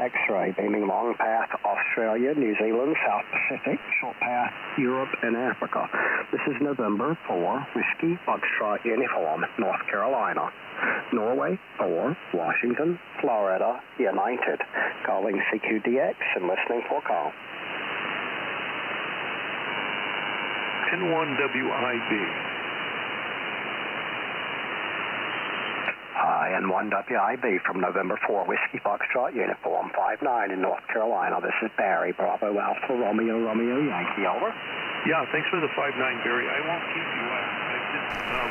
X-ray, beaming long path Australia, New Zealand, South Pacific, short path Europe and Africa. This is November 4, Whiskey Foxtrot Uniform, North Carolina. Norway 4, Washington, Florida, United. Calling CQDX and listening for call. N1WIB. Hi, N1WIB from November 4, Whiskey Foxtrot Uniform 59 in North Carolina. This is Barry, Bravo Alpha, Romeo, Yankee, over. Yeah, thanks for the 59, Barry. I won't keep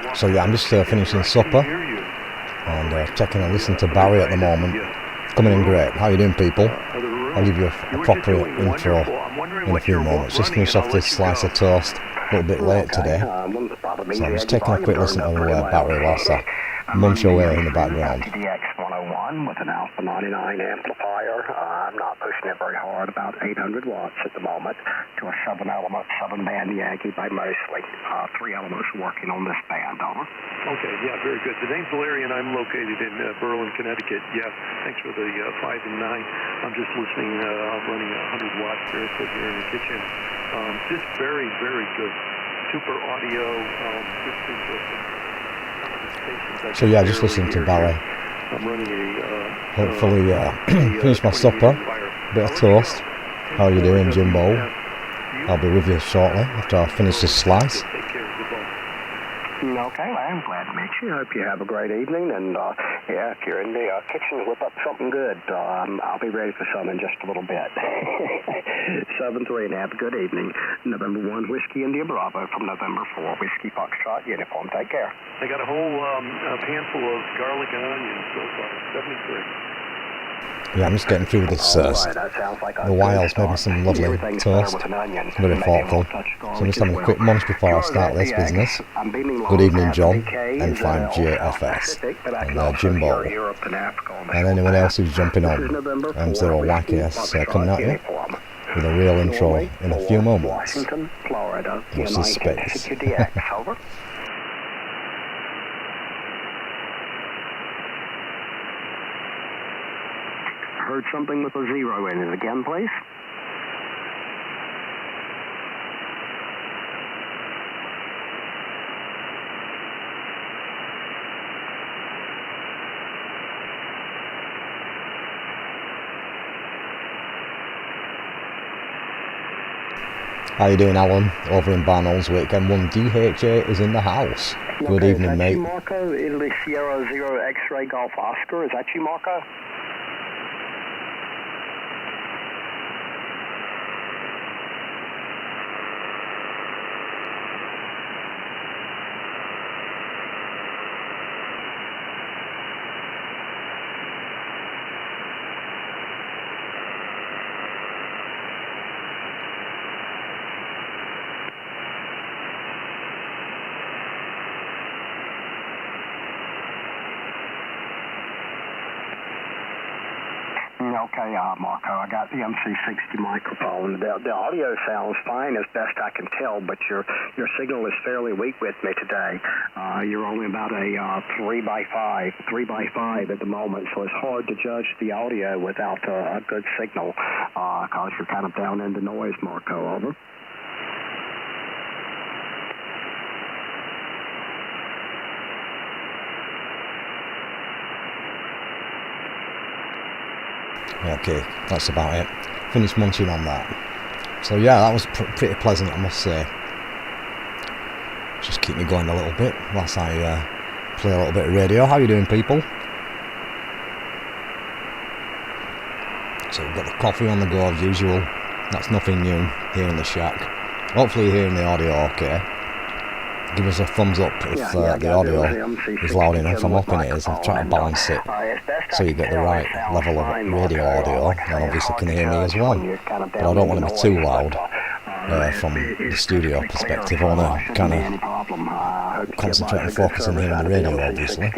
you. So yeah, I'm just finishing supper and checking and listening to Barry at the moment. It's coming in great. How you doing, people? I'll give you a proper intro in a few moments. Just finish off this slice of toast. A little bit late today, so I'm just taking a quick listen to Barry whilst I munch away in the background. DX 101 with an Alpha 99 amplifier. I'm not pushing it very hard, about 800 watts at the moment, to a 7-band Yankee by mostly 3 elements working on this band. Over. Okay, yeah, very good. The name's Larry, and I'm located in Berlin, Connecticut. Yeah, thanks for the 5 and 9. I'm just listening. I'm running 100 watts barefoot here in the kitchen. Just very, very good. Super audio. Just interesting. So yeah, just listening to Barry. I'm running Hopefully finish my supper. Bit of toast. How are you doing, Jimbo? I'll be with you shortly after I finish this slice. Okay, well, I'm glad to meet you. Hope you have a great evening. And yeah, if you're in the kitchen, whip up something good. I'll be ready for some in just a little bit. 7-3, and have a good evening. November 1, Whiskey India Bravo from November 4, Whiskey Foxtrot Uniform. Take care. I got a whole pan full of garlic and onions so far. 73. Yeah, I'm just getting through this, the wilds, maybe some lovely toast, very thoughtful. So I'm just having a quick munch before I start this business. Good evening, John, N5JFS, and Jimbo, and anyone else who's jumping on, M0YKS coming at you with a real intro in a few moments. Watch this space. Heard something with a 0 in it again, please. How you doing, Alan? Over in Barnoldswick, M1 DHA is in the house. Good evening, mate. Marco, Italy Sierra 0 X-Ray Golf Oscar. Is that you, Marco? Okay, Marco, I got the MC60 microphone. The audio sounds fine as best I can tell, but your signal is fairly weak with me today. You're only about a 3x5 at the moment, so it's hard to judge the audio without a good signal, because you're kind of down in the noise, Marco. Over. Okay, that's about it. Finished munching on that. So yeah, that was pretty pleasant, I must say. Just keep me going a little bit whilst I play a little bit of radio. How you doing, people? So we've got the coffee on the go as usual. That's nothing new here in the shack. Hopefully you're hearing the audio okay. Give us a thumbs up if the audio is loud enough. I'm hoping it is. I'm trying to balance it so you get the right level of radio audio, and obviously can hear me as well. But I don't want to be too loud from the studio perspective. I want to kind of concentrate and focus on hearing the radio, obviously.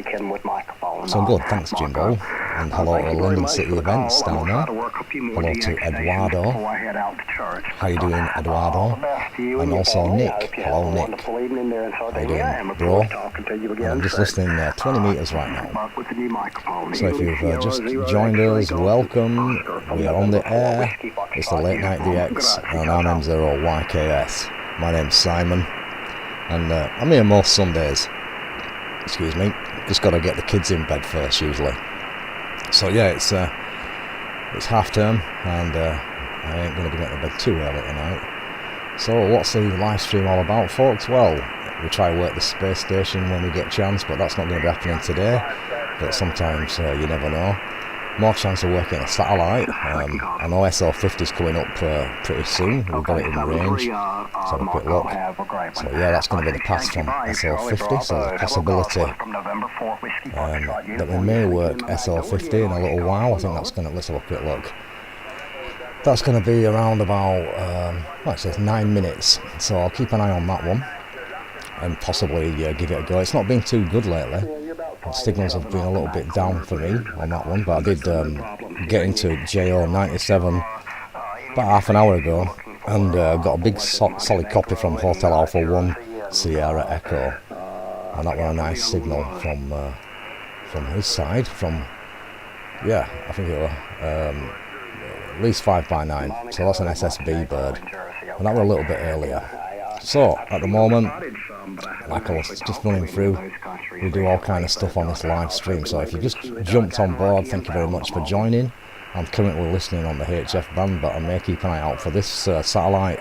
So good, thanks, Jimbo. and hello to London City Events down there. Hello to Eduardo. How you doing, Eduardo? And also Nick. Hello, Nick. How you doing, bro? And I'm just listening 20 meters right now. So if you've just joined us, welcome. We are on the air. It's the Late Night DX, and I'm M0YKS. My name's Simon, and I'm here most Sundays. Excuse me. Just got to get the kids in bed first, usually. So yeah, it's half term, and I ain't going to be getting to bed too early tonight. So what's the live stream all about, folks? Well, we try to work the space station when we get a chance, but that's not going to be happening today. But sometimes you never know. More chance of working a satellite. I know SO50's coming up pretty soon. We've got it in range. Let's have a quick look. So yeah, that's going to be the pass from SO50. So there's a possibility that we may work SO50 in a little while. I think that's going to, let's have a quick look. That's going to be around about, well, it says 9 minutes. So I'll keep an eye on that one and possibly give it a go. It's not been too good lately. The signals have been a little bit down for me on that one, but I did get into JO97 about half an hour ago and got a big solid copy from Hotel Alpha 1 Sierra Echo, and that was a nice signal from his side, from, yeah, I think it was at least 5x9, so that's an SSB bird, and that was a little bit earlier. So at the moment, like I was just running through, we do all kind of stuff on this live stream. So if you just jumped on board, thank you very much for joining. I'm currently listening on the HF band, but I may keep an eye out for this satellite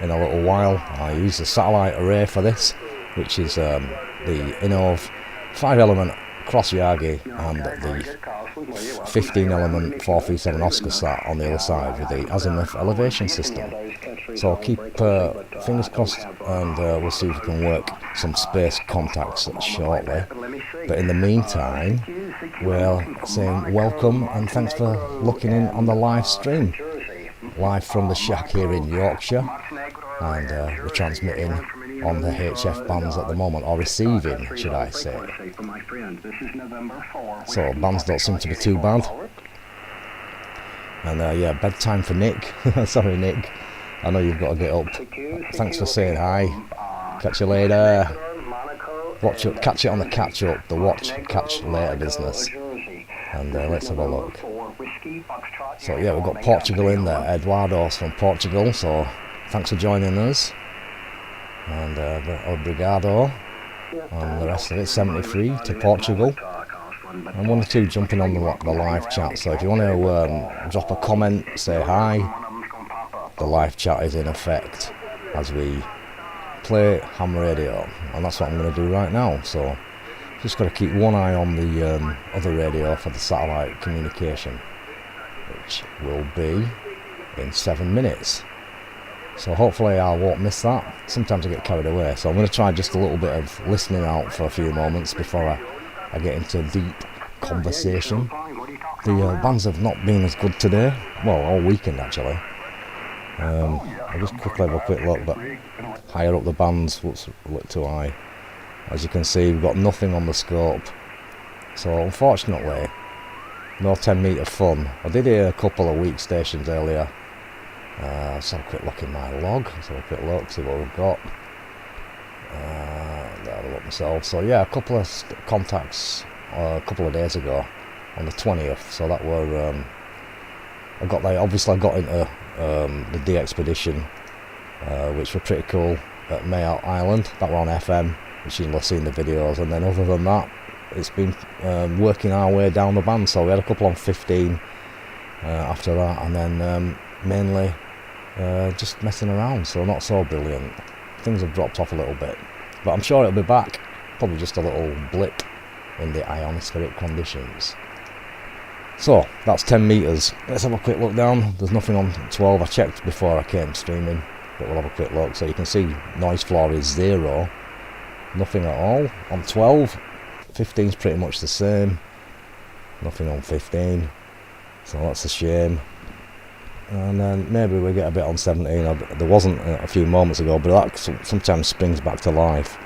in a little while. I use the satellite array for this, which is the Innov 5-element Cross Yagi and the 15-element 437 Oscar sat on the other side with the azimuth elevation system. So I'll keep fingers crossed, and we'll see if we can work some space contacts shortly. But in the meantime, we're saying welcome and thanks for looking in on the live stream. Live from the shack here in Yorkshire, and we're transmitting on the HF bands at the moment, or receiving, should I say. So bands don't seem to be too bad. And yeah, bedtime for Nick. Sorry, Nick. I know you've got to get up. Thanks for saying hi. Catch you later. Watch up, catch it on the catch up, the watch catch later business. And let's have a look. So yeah, we've got Portugal in there. Eduardo's from Portugal, so thanks for joining us. And obrigado. And the rest of it, 73 to Portugal. And 1 or 2 jumping on the live chat. So if you want to drop a comment, say hi. The live chat is in effect as we play ham radio, and that's what I'm going to do right now. So just got to keep one eye on the other radio for the satellite communication, which will be in 7 minutes. So hopefully I won't miss that. Sometimes I get carried away, so I'm going to try just a little bit of listening out for a few moments before I get into deep conversation. The bands have not been as good today, well, all weekend actually. I'll just quickly have a quick look, but higher up the bands looks a little too high. As you can see, we've got nothing on the scope. So unfortunately, no 10 metre fun. I did hear a couple of weak stations earlier. Let's have a quick look in my log. Let's have a quick look, see what we've got. I'll have a look myself. So yeah, a couple of contacts a couple of days ago on the 20th. So that were I got there. Obviously, I got into the D Expedition, which were pretty cool at Mayout Island. That were on FM, which you'll see in the videos. And then other than that, it's been working our way down the band. So we had a couple on 15 after that, and then mainly just messing around. So not so brilliant. Things have dropped off a little bit, but I'm sure it'll be back. Probably just a little blip in the ionospheric conditions. So that's 10 metres. Let's have a quick look down. There's nothing on 12. I checked before I came streaming, but we'll have a quick look. So you can see noise floor is 0. Nothing at all on 12. 15's pretty much the same. Nothing on 15. So that's a shame. And then maybe we get a bit on 17. There wasn't a few moments ago, but that sometimes springs back to life.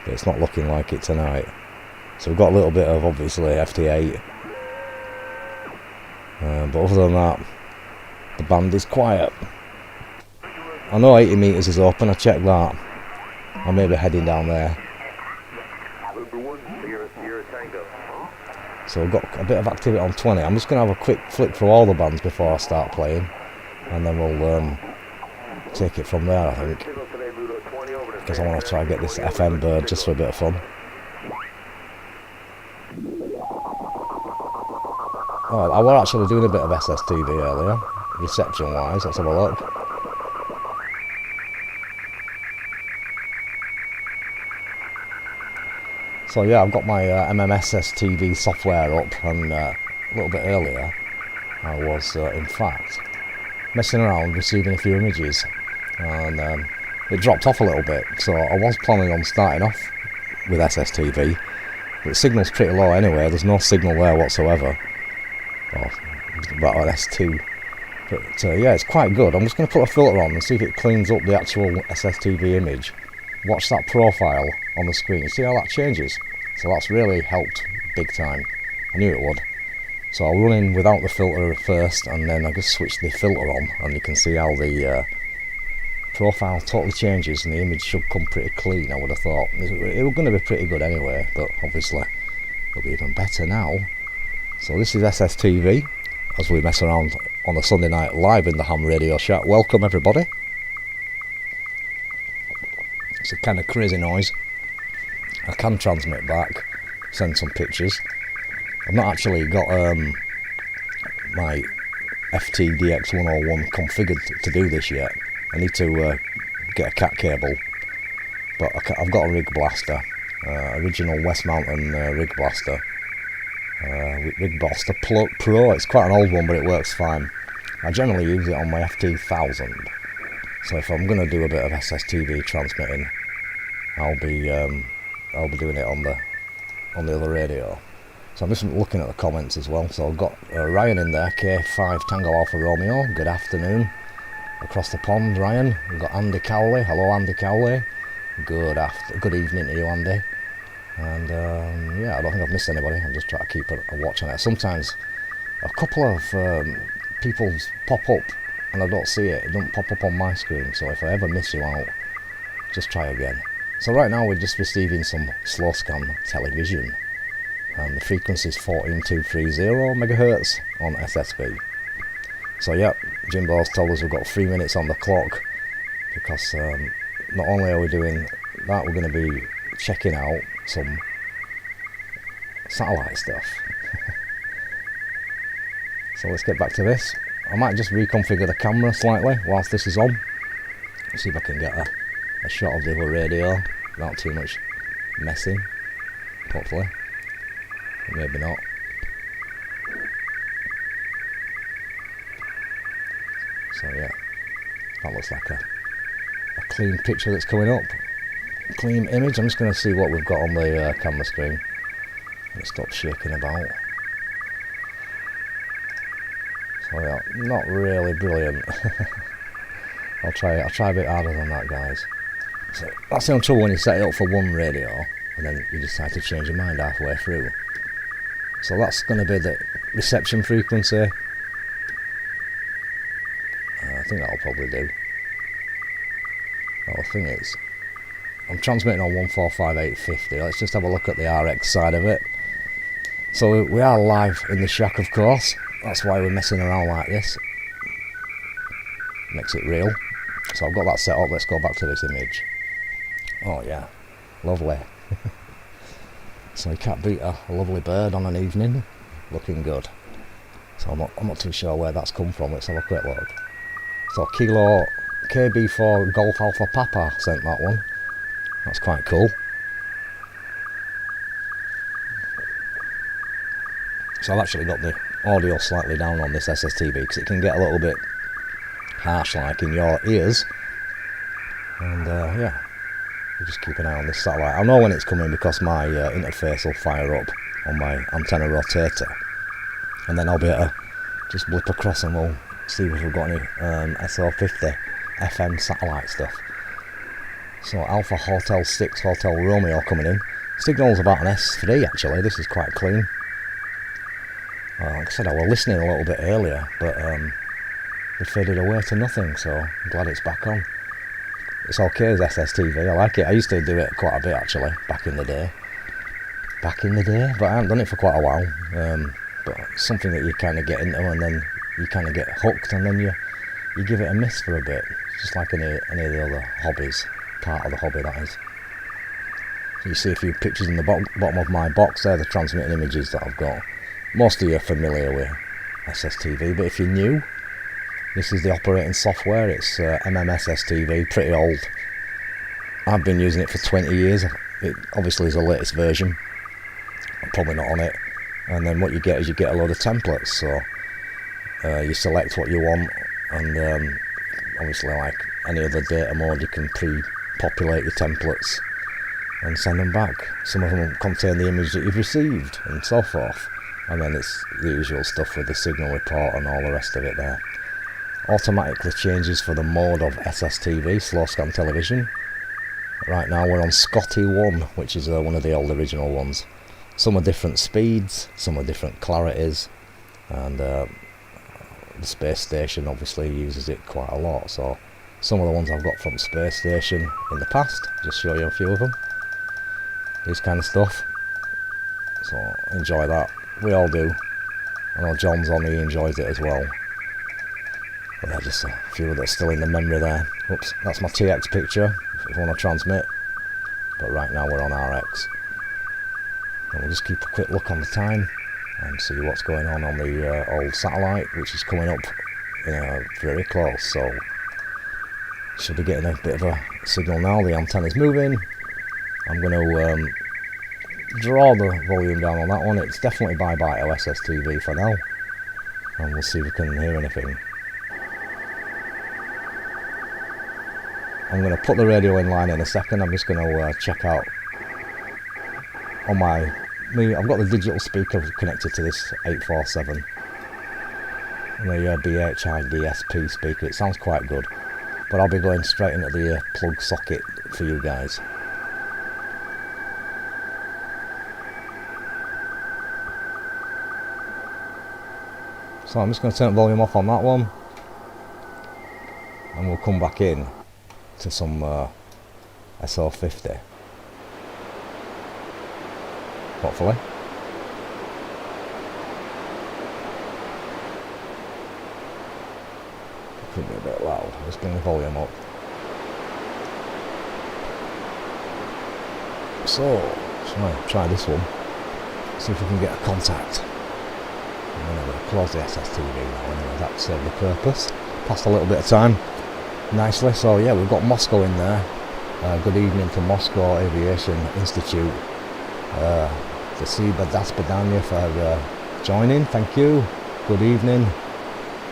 But it's not looking like it tonight. So we've got a little bit of obviously FT8 But other than that, the band is quiet. I know 80 metres is open, I checked that. I may be heading down there. So we've got a bit of activity on 20. I'm just going to have a quick flick through all the bands before I start playing, and then we'll take it from there, I think, because I want to try and get this FM bird just for a bit of fun. Oh, I was actually doing a bit of SSTV earlier, reception wise. Let's have a look. So yeah, I've got my SSTV software up, and a little bit earlier I was in fact messing around receiving a few images, and it dropped off a little bit, so I was planning on starting off with SSTV, but the signal's pretty low anyway. There's no signal there whatsoever. Oh, about an S2, but yeah, it's quite good. I'm just going to put a filter on and see if it cleans up the actual SSTV image. Watch that profile on the screen. You see how that changes? So that's really helped big time. I knew it would. So I'll run in without the filter first, and then I just switch the filter on, and you can see how the profile totally changes, and the image should come pretty clean. I would have thought it was going to be pretty good anyway, but obviously it'll be even better now. So this is SSTV as we mess around on a Sunday night live in the Ham Radio Shack. Welcome everybody. It's a kind of crazy noise. I can transmit back, send some pictures. I've not actually got my FTDX101 configured to do this yet. I need to get a cat cable, but I've got a rig blaster, original West Mountain rig blaster. Rig Blaster Pro. It's quite an old one, but it works fine. I generally use it on my FT1000. So if I'm going to do a bit of SSTV transmitting, I'll be doing it on the other radio. So I'm just looking at the comments as well. So I've got Ryan in there, K5 Tango Alpha Romeo. Good afternoon. Across the pond, Ryan. We've got Andy Cowley. Hello, Andy Cowley. Good evening to you, Andy. And yeah, I don't think I've missed anybody. I'm just trying to keep a watch on it. Sometimes a couple of people pop up and I don't see it. It doesn't pop up on my screen. So if I ever miss you out, just try again. So right now we're just receiving some slow scan television, and the frequency is 14230 megahertz on SSB. So yeah, Jimbo's told us we've got 3 minutes on the clock, because not only are we doing that, we're going to be checking out some satellite stuff. So let's get back to this. I might just reconfigure the camera slightly whilst this is on. See if I can get a shot of the other radio without too much messing, hopefully. Maybe not. So yeah, that looks like a clean picture that's coming up. Clean image. I'm just going to see what we've got on the camera screen. It stops shaking about. So yeah, not really brilliant. I'll try a bit harder than that, guys. So that's the only trouble when you set it up for one radio and then you decide to change your mind halfway through. So that's going to be the reception frequency. I think that'll probably do. Well, the thing is, I'm transmitting on 145850. Let's just have a look at the RX side of it. So we are live in the shack, of course. That's why we're messing around like this. Makes it real. So I've got that set up. Let's go back to this image. Oh yeah, lovely. So you can't beat a lovely bird on an evening. Looking good. So I'm not too sure where that's come from. Let's have a quick look. So Kilo KB4 Golf Alpha Papa sent that one. That's quite cool. So I've actually got the audio slightly down on this SSTV because it can get a little bit harsh like in your ears. And yeah, we'll just keep an eye on this satellite. I'll know when it's coming because my interface will fire up on my antenna rotator. And then I'll be able to just blip across and we'll see if we've got any SO50 FM satellite stuff. So Alpha Hotel 6 Hotel Romeo coming in. Signal's about an S3 actually. This is quite clean. Like I said, I was listening a little bit earlier, but it faded away to nothing, so I'm glad it's back on. It's okay as SSTV, I like it. I used to do it quite a bit actually, back in the day, but I haven't done it for quite a while. But it's something that you kind of get into, and then you kind of get hooked, and then you give it a miss for a bit, just like any of the other hobbies, part of the hobby that is. So you see a few pictures in the bottom of my box there, the transmitting images that I've got. Most of you are familiar with SSTV, but if you're new, this is the operating software. It's MMSSTV, pretty old. I've been using it for 20 years. It obviously is the latest version. I'm probably not on it. And then what you get is you get a load of templates. So you select what you want, and obviously like any other data mode, you can pre-populate your templates and send them back. Some of them contain the image that you've received and so forth. And then it's the usual stuff with the signal report and all the rest of it there. Automatically changes for the mode of SSTV, slow scan television. Right now we're on Scotty 1, which is one of the old original ones. Some are different speeds, some are different clarities, and the space station obviously uses it quite a lot. So some of the ones I've got from space station in the past, just show you a few of them. This kind of stuff. So enjoy that. We all do. I know John's on, he enjoys it as well. But yeah, just a few that are still in the memory there. Oops, that's my TX picture, if you want to transmit. But right now we're on RX. And we'll just keep a quick look on the time and see what's going on the old satellite, which is coming up very close. So should be getting a bit of a signal now. The antenna's moving. I'm going to draw the volume down on that one. It's definitely bye-bye to SSTV for now. And we'll see if we can hear anything. I'm going to put the radio in line in a second. I'm just going to check out on I've got the digital speaker connected to this 847. And the BHIDSP speaker. It sounds quite good. But I'll be going straight into the plug socket for you guys. So I'm just going to turn the volume off on that one. And we'll come back in to some SO50. Hopefully. It could be a bit loud. Let's bring the volume up. So, try this one. See if we can get a contact. I'm going to close the SSTV now anyway, that served the purpose. Passed a little bit of time nicely. So yeah, we've got Moscow in there. Good evening to Moscow Aviation Institute. To see Das Badania for joining, thank you. Good evening.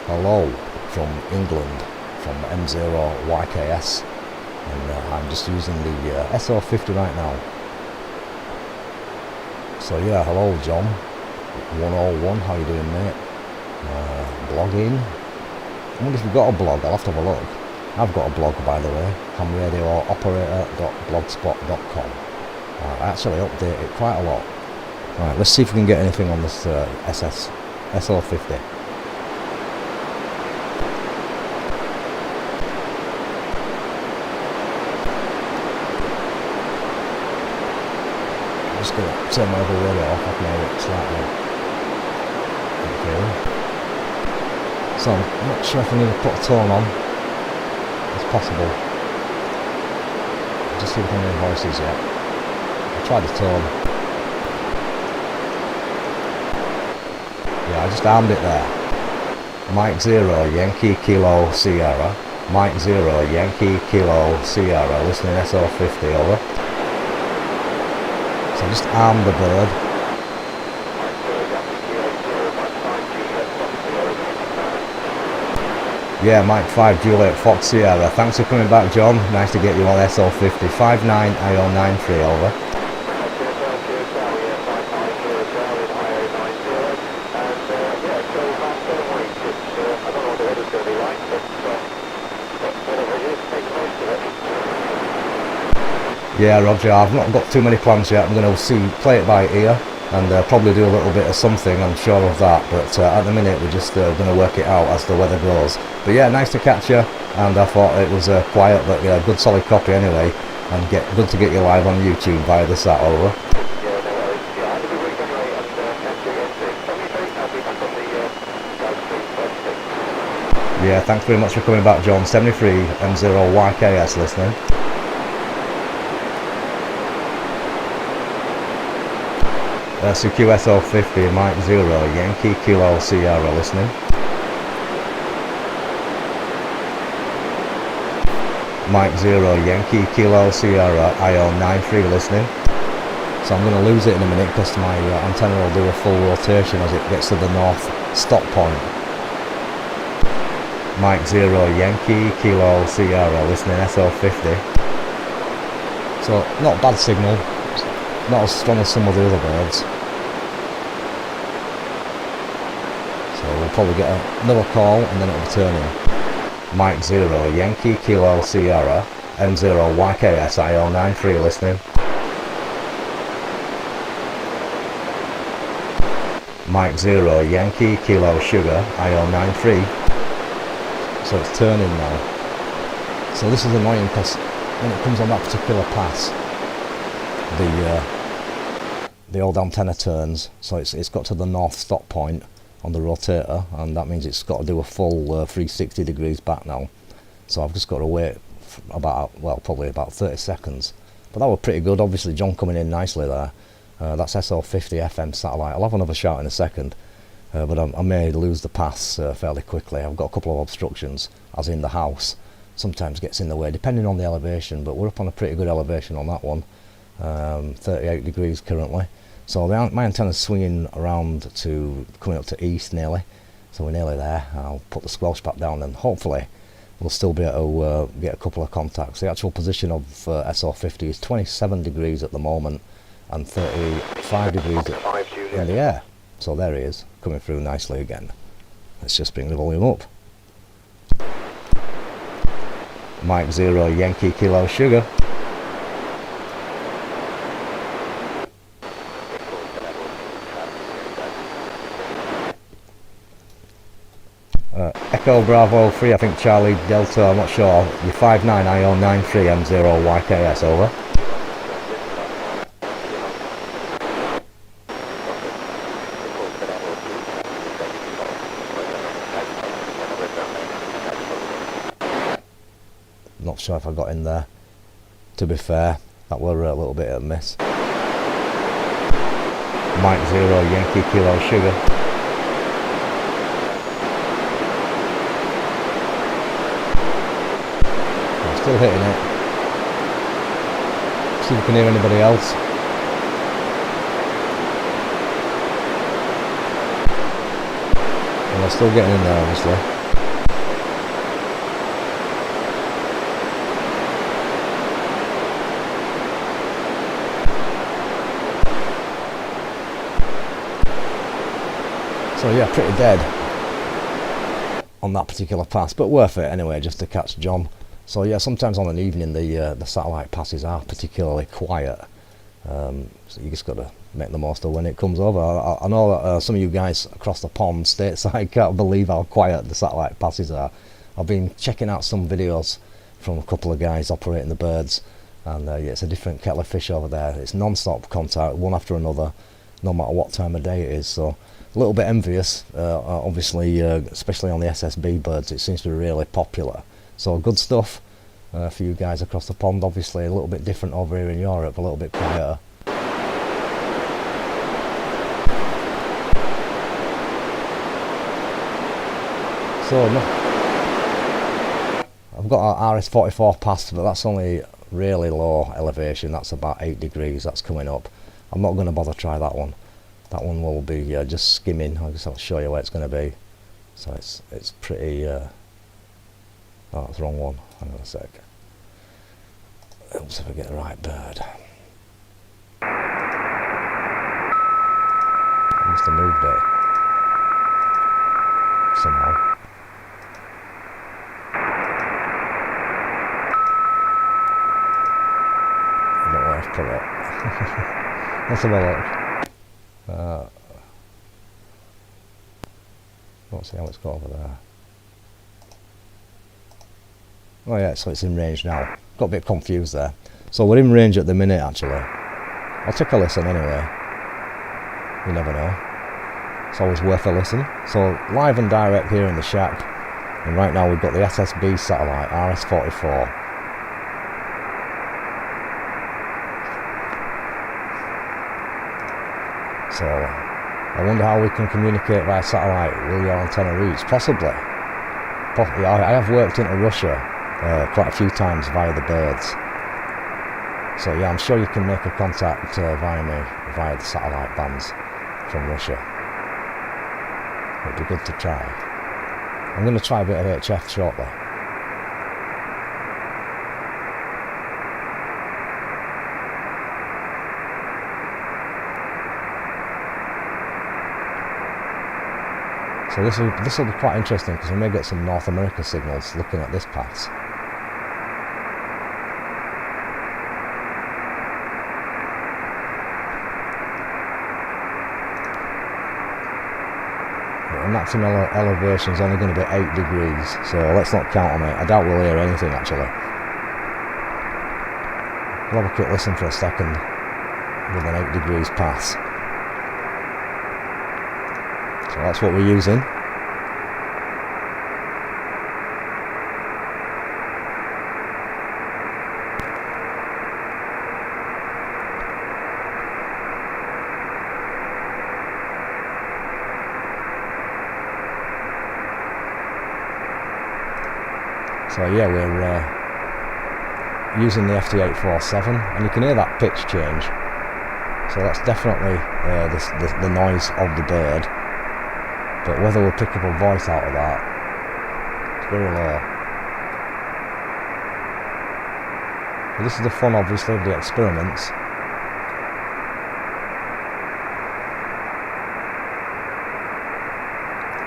Hello from England, from M0YKS. And I'm just using the SO50 right now. So yeah, hello John. 101, how you doing mate? Blogging. I wonder if you've got a blog, I'll have to have a look. I've got a blog by the way, hamradiooperator.blogspot.com. I actually update it quite a lot. Right, let's see if we can get anything on this SO50. I'm just going to turn my other radio off, I can hear it slightly. Okay. So I'm not sure if I need to put a tone on. It's possible. Just see if I can hear voices yet. I'll try the tone. Yeah, I just armed it there. Mike 0, Yankee Kilo Sierra. Mike 0, Yankee Kilo Sierra. Listening SO50, over. So I just armed the bird. Yeah, Mike 5, Juliet Fox Sierra. Thanks for coming back, John. Nice to get you on SO50. 59IO93, over. Yeah, Roger, I've not got too many plans yet. I'm going to play it by ear. and probably do a little bit of something, I'm sure of that, but at the minute we're just going to work it out as the weather goes. But yeah, nice to catch you, and I thought it was quiet, but yeah, good solid copy anyway, and good to get you live on YouTube via the sat over. Yeah, thanks very much for coming back, John. 73 M0YKS listening. QSO50 Mike 0 Yankee Kilo Sierra listening. Mike 0 Yankee Kilo Sierra IO93 listening. So I'm going to lose it in a minute because my antenna will do a full rotation as it gets to the north stop point. Mike 0 Yankee Kilo Sierra listening SO50. So not bad signal, not as strong as some of the other birds. So we'll probably get another call and then it'll be turning. Mike 0 Yankee Kilo Sierra M0 YKS IO93 listening. Mike 0 Yankee Kilo Sugar IO93. So it's turning now. So this is annoying because when it comes on that particular pass, the old antenna turns, so it's got to the north stop point on the rotator, and that means it's got to do a full 360 degrees back now. So I've just got to wait about, well, probably about 30 seconds. But that was pretty good. Obviously John coming in nicely there. That's SO50 FM satellite. I'll have another shout in a second. But I may lose the pass fairly quickly. I've got a couple of obstructions, as in the house. Sometimes gets in the way, depending on the elevation, but we're up on a pretty good elevation on that one. 38 degrees currently. So my antenna's swinging around to coming up to east nearly. So we're nearly there. I'll put the squelch back down and hopefully we'll still be able to get a couple of contacts. The actual position of SO50 is 27 degrees at the moment and 35 degrees in the air. So there he is, coming through nicely again. Let's just bring the volume up. Mike 0 Yankee Kilo Sugar. Echo Bravo 3, I think Charlie Delta, I'm not sure. You're 59 IO93 M0 YKS, over. Not sure if I got in there. To be fair, that were a little bit of a miss. Mike 0 Yankee Kilo Sugar. I'm still hitting it. See if we can hear anybody else. And I'm still getting in there, obviously. So yeah, pretty dead on that particular pass, but worth it anyway, just to catch John. So yeah, sometimes on an evening the satellite passes are particularly quiet, so you just got to make the most of when it comes over. I know that some of you guys across the pond stateside can't believe how quiet the satellite passes are. I've been checking out some videos from a couple of guys operating the birds, and yeah, it's a different kettle of fish over there. It's non-stop contact, one after another, no matter what time of day it is. So a little bit envious, obviously, especially on the SSB birds. It seems to be really popular. So good stuff for you guys across the pond. Obviously a little bit different over here in Europe, a little bit quieter. So no, I've got a RS44 pass, but that's only really low elevation. That's about 8 degrees. That's coming up. I'm not going to bother try that one. That one will be just skimming. I'll show you where it's going to be. So it's pretty. Oh, that's the wrong one. Hang on a sec. Helps if I get the right bird. I must have moved it somehow. I don't know where I've put it. Let's have a look. Let's see how it's got over there. Oh yeah, so it's in range now. Got a bit confused there. So we're in range at the minute actually. I'll take a listen anyway. You never know. It's always worth a listen. So live and direct here in the shack. And right now we've got the SSB satellite, RS44. So I wonder how we can communicate via satellite. Will your antenna reach? Possibly. I have worked into Russia quite a few times via the birds. So yeah, I'm sure you can make a contact via the satellite bands from Russia. It'd be good to try. I'm going to try a bit of HF shortly. So this will be quite interesting because we may get some North America signals looking at this pass. The maximum elevation is only going to be 8 degrees, so let's not count on it. I doubt we'll hear anything actually. We'll have a quick listen for a second with an 8 degrees pass. So that's what we're using. So yeah, we're using the FT847 and you can hear that pitch change. So that's definitely the noise of the bird. But whether we'll pick up a voice out of that, it's very low. But this is the fun, obviously, of the experiments.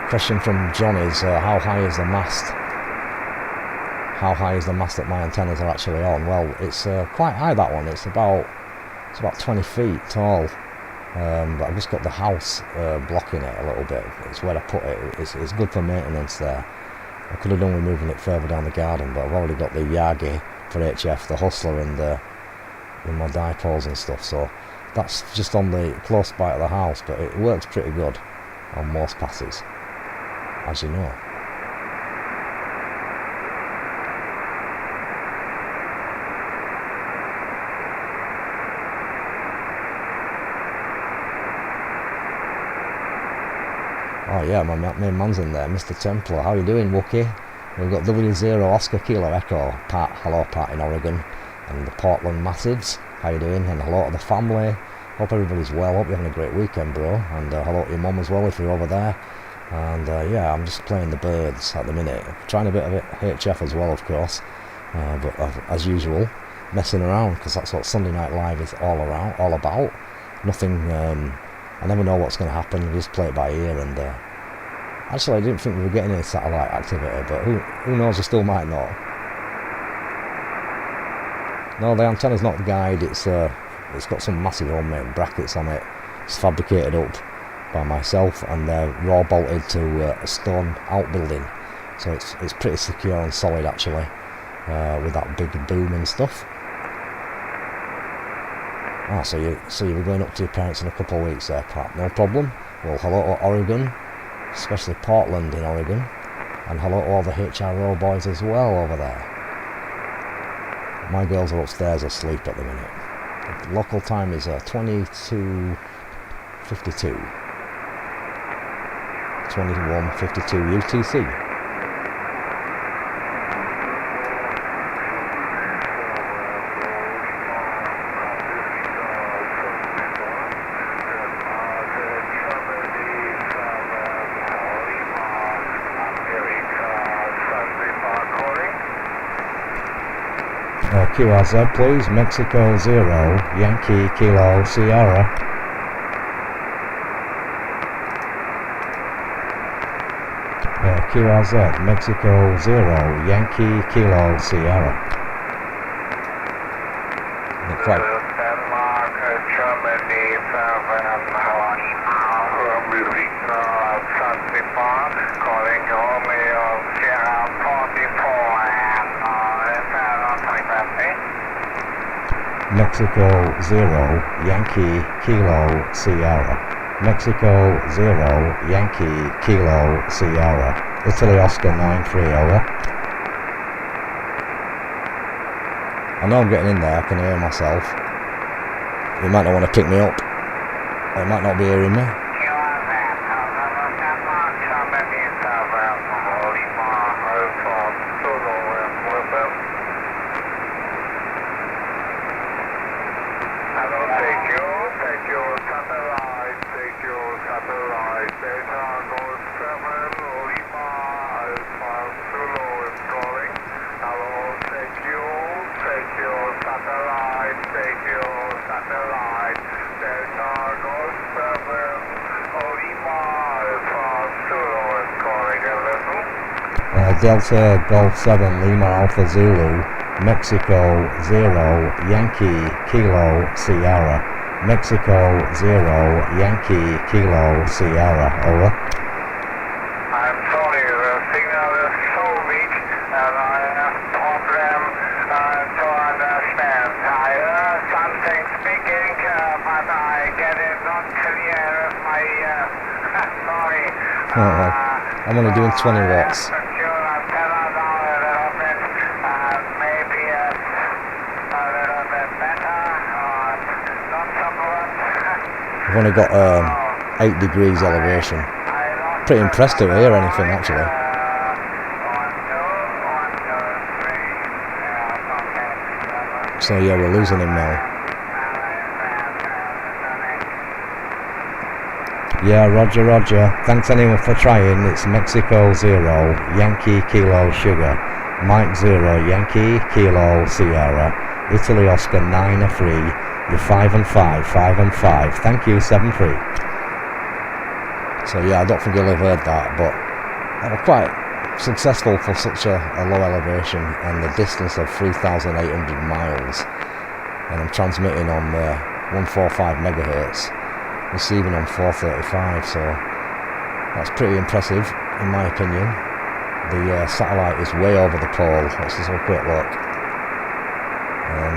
Question from John is, how high is the mast? How high is the mast that my antennas are actually on? Well, it's quite high, that one. It's about 20 feet tall. But I've just got the house blocking it a little bit. It's where I put it. It's good for maintenance there. I could have done with moving it further down the garden, but I've already got the Yagi for HF, the hustler, and with my dipoles and stuff. So that's just on the close by to the house, but it works pretty good on most passes, as you know. Oh yeah, my main man's in there, Mr. Templar. How you doing, Wookie? We've got W0 Oscar Kilo Echo, Pat, hello Pat in Oregon, and the Portland Massives. How you doing? And hello to the family. Hope everybody's well. Hope you're having a great weekend, bro. And hello to your mum as well if you're over there. And yeah, I'm just playing the birds at the minute. Trying a bit of HF as well, of course. But as usual, messing around because that's what Sunday Night Live is all about. Nothing. I never know what's going to happen. We just play it by ear. And actually, I didn't think we were getting any satellite activity, but who knows? We still might not. No, the antenna's not guide. It's got some massive homemade brackets on it. It's fabricated up by myself, and they're raw bolted to a stone outbuilding. So it's pretty secure and solid actually, with that big boom and stuff. Ah, so you were going up to your parents in a couple of weeks there, Pat. No problem. Well, hello to Oregon, especially Portland in Oregon, and hello to all the HRO boys as well over there. My girls are upstairs asleep at the minute. The local time is 22:52. 21:52 UTC. QRZ please, Mexico 0, Yankee Kilo Sierra. QRZ, Mexico 0, Yankee Kilo Sierra. Quite. Denmark, Germany 7, Hawaii, America, Zanzibar, Mexico 0, Yankee Kilo Sierra. Mexico 0, Yankee Kilo Sierra. Italy Oscar 9-3, over. I know I'm getting in there, I can hear myself. You might not want to pick me up. Or you might not be hearing me. Delta Golf 7 Lima Alpha Zulu, Mexico 0, Yankee Kilo Sierra. Mexico 0, Yankee Kilo Sierra, over. I'm sorry, the signal is so weak and I have problem to understand. I heard something speaking, but I get it not clear with my sorry. I'm only doing 20 watts. I've only got 8 degrees elevation. Pretty impressed to hear anything actually. So yeah, we're losing him now. Yeah, Roger, Roger. Thanks anyone for trying. It's Mexico 0, Yankee Kilo Sugar. Mike 0, Yankee Kilo Sierra. Italy Oscar 9-3. You're 5 and 5, 5 and 5. Thank you, 7-3. So yeah, I don't think you'll have heard that, but I'm quite successful for such a low elevation and the distance of 3,800 miles. And I'm transmitting on 145 megahertz, receiving on 435. So that's pretty impressive, in my opinion. The satellite is way over the pole. Let's just have a quick look.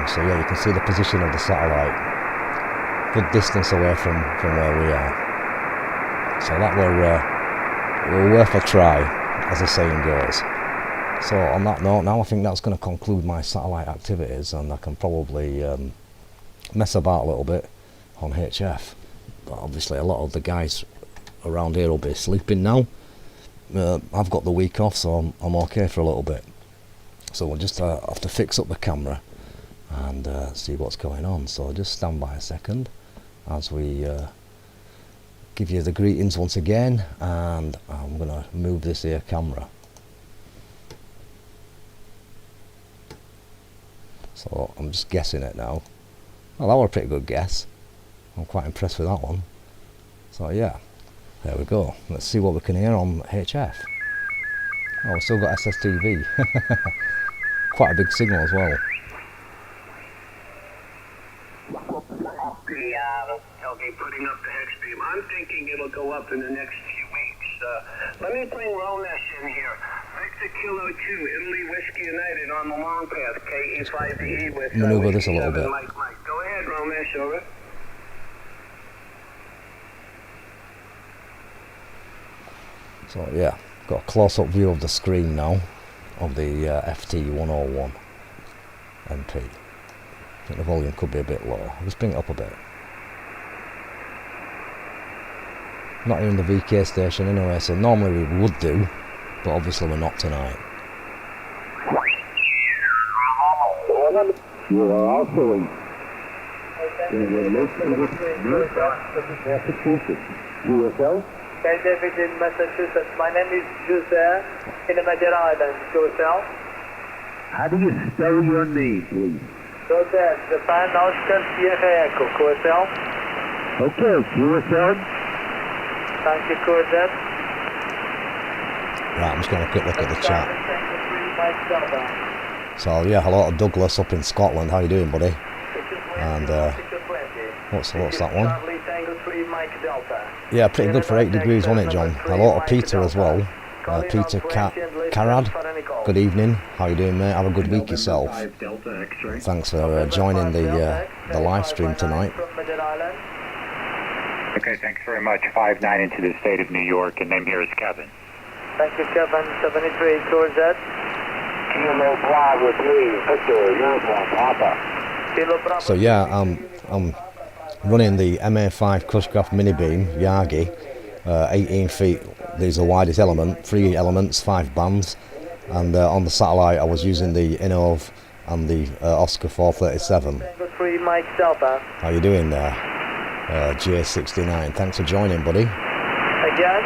So yeah, you can see the position of the satellite, good distance away from where we are. So that were worth a try, as the saying goes. So on that note, now I think that's going to conclude my satellite activities, and I can probably mess about a little bit on HF. But obviously a lot of the guys around here will be sleeping now. I've got the week off, so I'm okay for a little bit. So we'll just have to fix up the camera and see what's going on. So just stand by a second as we give you the greetings once again, and I'm going to move this here camera. So I'm just guessing it now. Well, that was a pretty good guess. I'm quite impressed with that one. So yeah, there we go. Let's see what we can hear on HF. Oh, we've still got SSTV. Quite a big signal as well. They'll be putting up the hex beam. I'm thinking it'll go up in the next few weeks. Let me bring Romesh in here. Victor Kilo 2, Italy Whiskey United on the long path, KE5B with maneuver this a little bit. Mike. Go ahead, Romesh, over. So yeah, got a close-up view of the screen now of the FT101 MP. I think the volume could be a bit low. Just bring it up a bit. Not even the VK station anyway, so normally we would do, but obviously we're not tonight. You are also in Massachusetts. USL? David in Massachusetts. My name is Jose in the Madeira Islands. QSL. How do you spell your name, please? Jose, Japan, Oscar, Sierra Echo. QSL. Okay, QSL. Thank you, QSL. Right, I'm just going to quick look at the chat. So yeah, hello to Douglas up in Scotland. How you doing, buddy? And what's that one? Yeah, pretty good for 8 degrees, wasn't it, John? Hello to Peter as well. Peter Carad. good evening. How you doing, mate? Have a good week yourself. Thanks for joining the live stream tonight. Okay, thanks very much. 5-9 into the state of New York, and name here is Kevin. Thank you, Kevin. 73 towards that. Kilo Bravo 3, Victor, uniform, Papa. Kilo Bravo. So yeah, I'm running the MA5 Cushcraft mini beam Yagi, 18 feet. These are the widest element, 3 elements, 5 bands, and on the satellite I was using the Innov and the Oscar 437. Tango 3 Mike Delta. How you doing there? J69, thanks for joining, buddy. Again.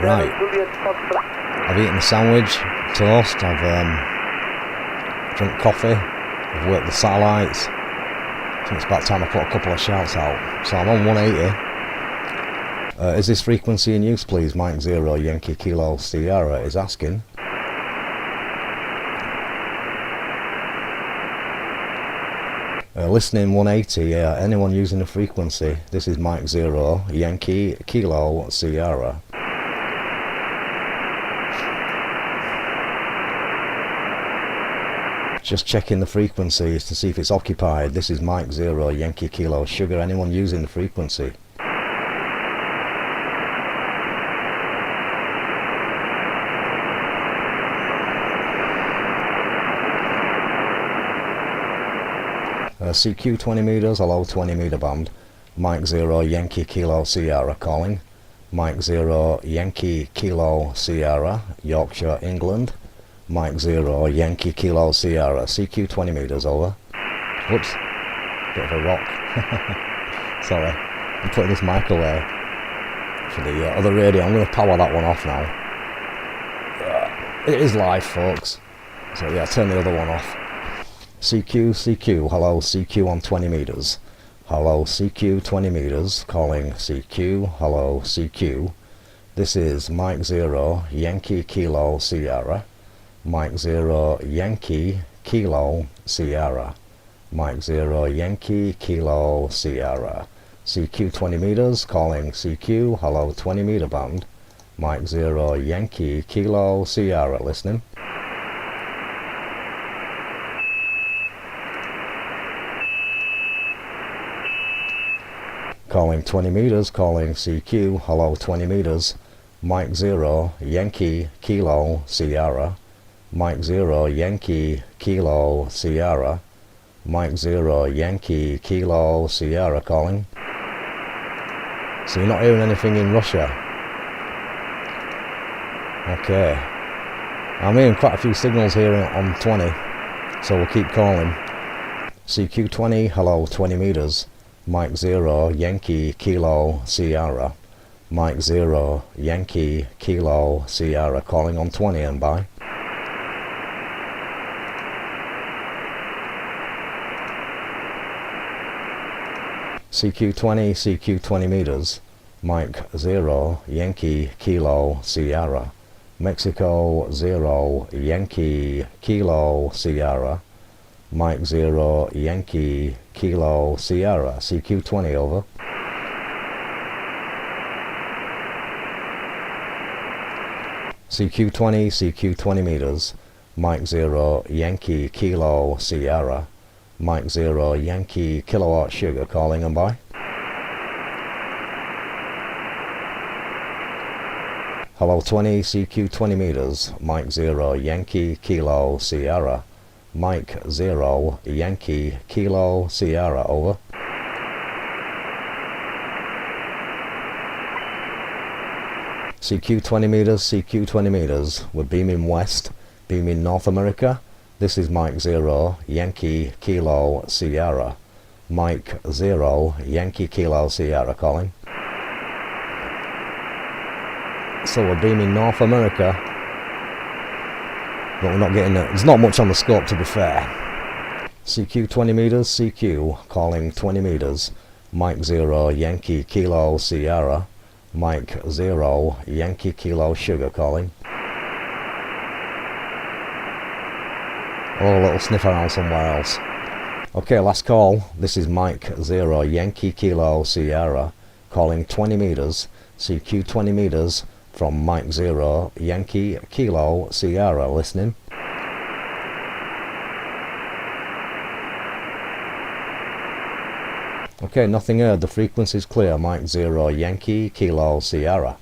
Right. I've eaten a sandwich, toast, I've drunk coffee, I've worked the satellites. I think it's about time I put a couple of shouts out. So I'm on 180. Is this frequency in use, please? Mike 0 Yankee Kilo Sierra is asking. Listening 180, anyone using the frequency, this is Mike 0 Yankee Kilo Sierra. Just checking the frequencies to see if it's occupied. This is Mike 0 Yankee Kilo Sugar. Anyone using the frequency? CQ 20 meters, hello 20 meter band. Mike 0 Yankee Kilo Sierra calling. Mike 0 Yankee Kilo Sierra, Yorkshire, England. Mike 0 Yankee Kilo Sierra, CQ 20 meters, over. Whoops, bit of a rock. Sorry, I'm putting this mic away for the other radio. I'm going to power that one off now. It is live, folks. So yeah, turn the other one off. CQ, hello, CQ on 20 meters. Hello, CQ 20 meters, calling CQ, hello, CQ. This is Mike 0 Yankee Kilo Sierra. Mike 0 Yankee Kilo Sierra. Mike 0 Yankee Kilo Sierra. CQ 20 meters, calling CQ, hello 20 meter band. Mike 0 Yankee Kilo Sierra, listening. Calling 20 meters, calling CQ, hello 20 meters. Mike 0 Yankee Kilo Sierra. Mike 0 Yankee Kilo Sierra. Mike 0 Yankee Kilo Sierra calling. So you're not hearing anything in Russia? Okay. I'm hearing quite a few signals here on 20, so we'll keep calling. CQ 20, hello 20 meters. Mike 0 Yankee Kilo Sierra. Mike 0 Yankee Kilo Sierra calling on 20 and by. CQ 20 meters. Mike 0 Yankee Kilo Sierra. Mexico 0 Yankee Kilo Sierra. Mike 0 Yankee Kilo Sierra. CQ 20 over. CQ 20 meters. Mike 0 Yankee Kilo Sierra. Mike 0 Yankee Kilowatt Sugar calling and by. Hello 20, CQ 20 meters. Mike 0 Yankee Kilo Sierra. Mike 0 Yankee Kilo Sierra, over. CQ 20 meters, we're beaming west, beaming North America. This is Mike 0 Yankee Kilo Sierra. Mike 0 Yankee Kilo Sierra calling. So we're beaming North America, but we're not getting it. There's not much on the scope, to be fair. CQ 20 meters, CQ calling 20 meters. Mike 0 Yankee Kilo Sierra. Mike 0 Yankee Kilo Sugar calling. Oh, a little sniff around somewhere else. Okay, last call. This is Mike 0 Yankee Kilo Sierra. calling 20 meters, CQ 20 meters from Mike 0, Yankee Kilo Sierra, listening. Okay, nothing heard, the frequency is clear, Mike 0, Yankee Kilo Sierra.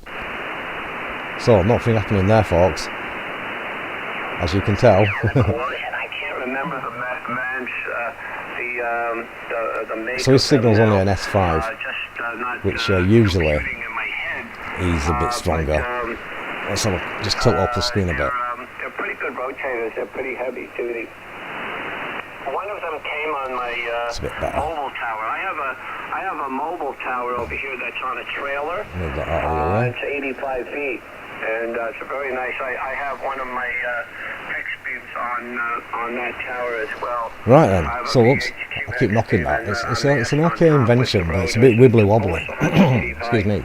So, nothing happening there, folks, as you can tell. I can't remember the match, the so his signal's only an S5, which usually he's a bit stronger. Let's have a, just tilt up the screen a bit. They're pretty good rotators, they're pretty heavy duty. One of them came on my mobile tower. I have a mobile tower over here that's on a trailer. It's 85 feet, and it's very nice. I have one of my fixed beams on that tower as well. Right then, so oops, I keep knocking that. It's an okay invention, but it's a bit wibbly wobbly. Excuse me.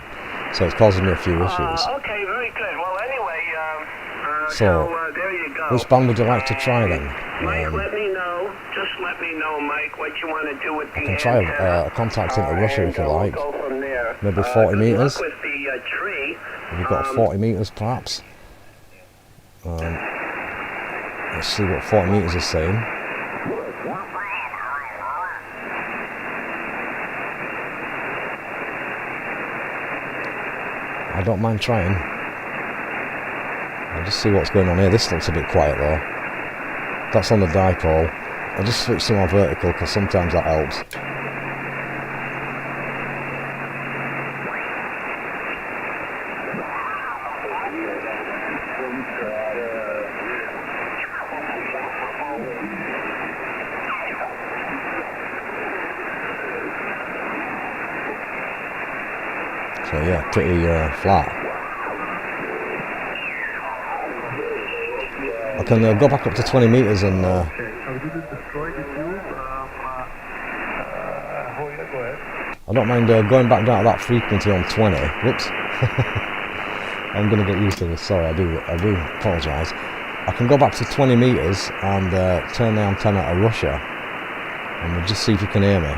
So it's causing me a few issues. Okay, very good. Well, anyway, so there you go. which band would you like to try then? Mike, let me know. Just let me know, Mike, what you want to do with the I can try a contact into Russia if you like. Go from there. Maybe 40 meters. With the tree. Have you got 40 meters perhaps? Let's see what 40 meters is saying. I don't mind trying. I'll just see what's going on here. This looks a bit quiet though. That's on the dipole. I'll just switch to my vertical because sometimes that helps. So yeah, pretty flat. I can go back up to 20 meters and I don't mind going back down to that frequency on 20. Whoops. I'm going to get used to this, sorry, I do apologise. I can go back to 20 meters and turn the antenna to Russia, and we'll just see if you can hear me,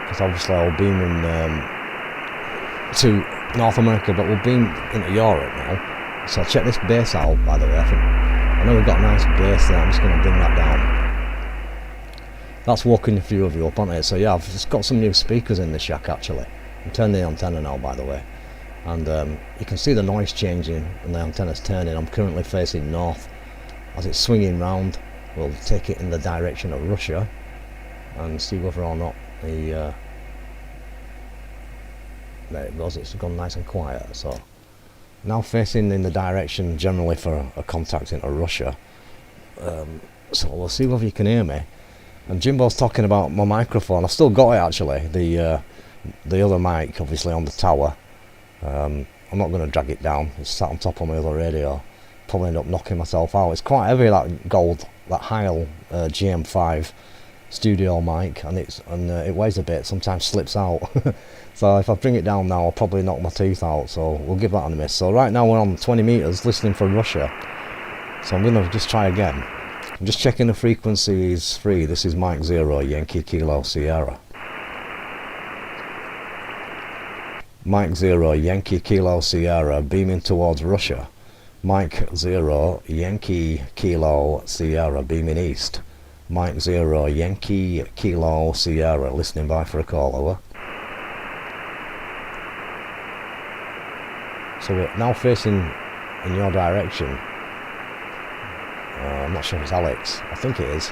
because obviously I'll beam in to North America, but we'll beam into Europe now. So check this bass out, by the way. I know we've got a nice bass there. I'm just going to bring that down. That's woken a few of you up, hasn't it? So yeah, I've just got some new speakers in the shack actually. I'm turning the antenna now, by the way, and you can see the noise changing and the antenna's turning. I'm currently facing north. As it's swinging round, we'll take it in the direction of Russia and see whether or not the there it goes, it's gone nice and quiet. So now facing in the direction generally for a contact into Russia. So we'll see whether you can hear me. And Jimbo's talking about my microphone. I've still got it actually, the other mic obviously on the tower. I'm not going to drag it down, it's sat on top of my other radio. Probably end up knocking myself out. It's quite heavy, that gold, that Heil GM5 studio mic, and it weighs a bit, sometimes slips out. So if I bring it down now, I'll probably knock my teeth out, so we'll give that a miss. So right now we're on 20 meters listening for Russia, so I'm going to just try again. I'm just checking the frequency is free. This is Mike 0, Yankee Kilo Sierra. Mike 0, Yankee Kilo Sierra, beaming towards Russia. Mike 0, Yankee Kilo Sierra, beaming east. Mike 0, Yankee Kilo Sierra, listening by for a call, over. So we're now facing in your direction. I'm not sure if it's Alex, I think it is.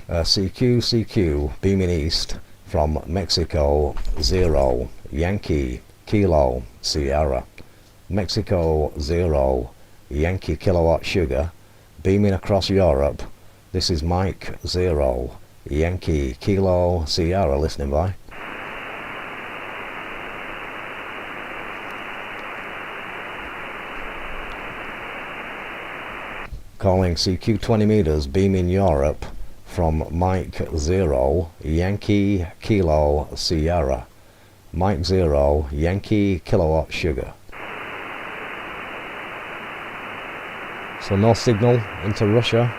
CQ, beaming east from Mexico 0, Yankee Kilo Sierra. Mexico 0, Yankee Kilowatt Sugar, beaming across Europe. This is Mike 0, Yankee Kilo Sierra, listening by. Calling CQ 20 meters, beaming Europe from Mike 0, Yankee Kilo Sierra. Mike 0, Yankee Kilowatt Sugar. So no signal into Russia.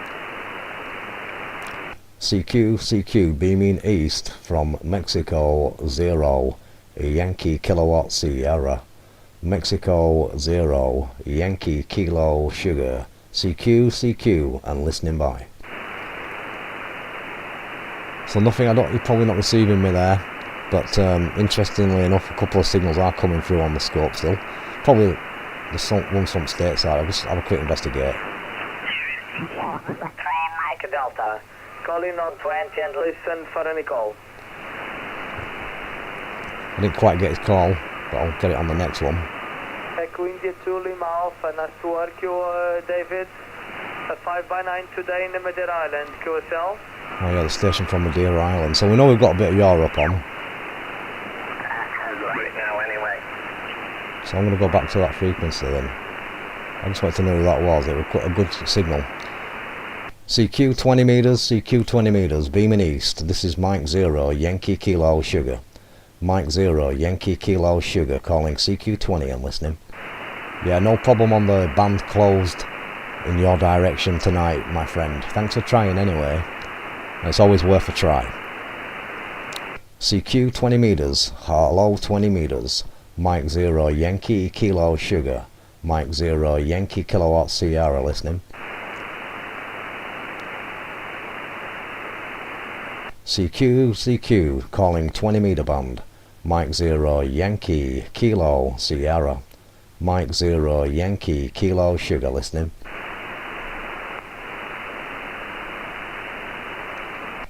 CQ, beaming east from Mexico 0, Yankee Kilowatt Sierra, Mexico 0, Yankee Kilo Sugar, CQ, CQ, and listening by. So nothing, you're probably not receiving me there, but interestingly enough, a couple of signals are coming through on the scope still. Probably one some stateside. I'll just have a quick investigate. Mike Delta, calling on 20 and listen for any call. I didn't quite get his call, but I'll get it on the next one. Echo India 2 Lima Alpha, nice to work you, David. 5x9 today in the Madeira Island, QSL. Oh yeah, the station from Madeira Island. So we know we've got a bit of Europe on. Right now, anyway. So I'm going to go back to that frequency then. I just wanted to know who that was. It was quite a good signal. CQ 20 meters, CQ 20 meters, beaming east. This is Mike 0, Yankee Kilo Sugar. Mike 0, Yankee Kilo Sugar, calling CQ 20 and listening. Yeah, no problem on the band closed in your direction tonight, my friend. Thanks for trying anyway. It's always worth a try. CQ 20 meters, hello 20 meters. Mike 0, Yankee Kilo Sugar. Mike 0, Yankee Kilowatt Sierra, listening. CQ, CQ, calling 20 meter band. Mike 0, Yankee Kilo Sierra. Mike 0, Yankee Kilo Sugar, listening.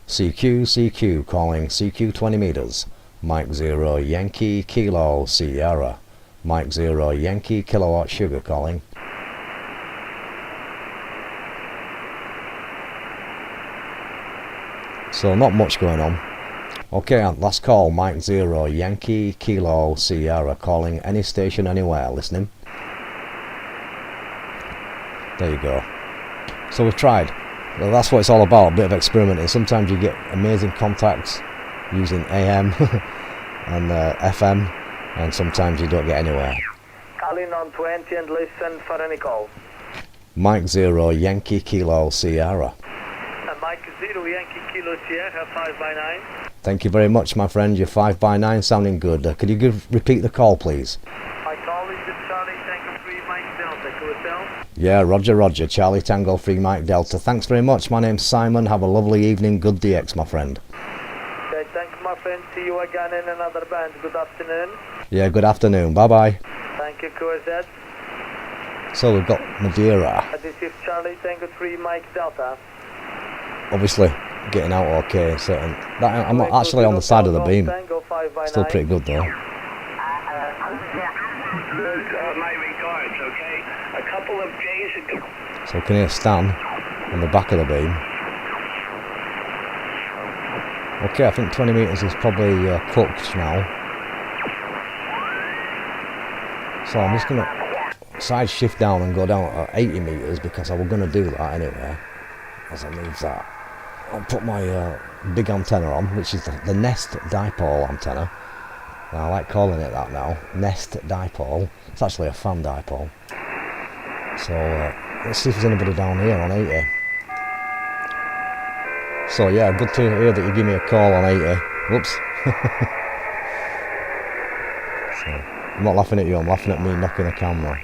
CQ, CQ, calling CQ 20 meters. Mike 0, Yankee Kilo Sierra. Mike 0, Yankee Kilowatt Sugar, calling. So not much going on. Okay, last call, Mike 0, Yankee Kilo Sierra, calling any station anywhere, listening. There you go. So we've tried. Well, that's what it's all about, a bit of experimenting. Sometimes you get amazing contacts using AM and FM, and sometimes you don't get anywhere. Calling on 20 and listen for any call. Mike 0, Yankee Kilo Sierra. Mike 0, Yankee Kilo Sierra, 5x9. Thank you very much, my friend. Your 5x9 sounding good. Could you repeat the call, please? My call is Charlie Tango 3 Mike Delta, QSL. Yeah, Roger, Roger. Charlie Tango 3 Mike Delta. Thanks very much. My name's Simon. Have a lovely evening. Good DX, my friend. Okay, thanks, my friend. See you again in another band. Good afternoon. Yeah, good afternoon. Bye-bye. Thank you, QSZ. So we've got Madeira. This is Charlie Tango 3 Mike Delta. Obviously getting out okay, so I'm not actually on the side of the beam. Still pretty good though. My regards, okay? A couple of days ago. So we can hear Stan on the back of the beam. Okay, I think 20 meters is probably cooked now. So I'm just gonna side shift down and go down at 80 meters because I was gonna do that anyway. As I move that, I'll put my big antenna on, which is the Nest Dipole antenna. Now, I like calling it that now, Nest Dipole. It's actually a fan dipole. So let's see if there's anybody down here on 80. So yeah, good to hear that you give me a call on 80. Whoops. So, I'm not laughing at you, I'm laughing at me knocking the camera.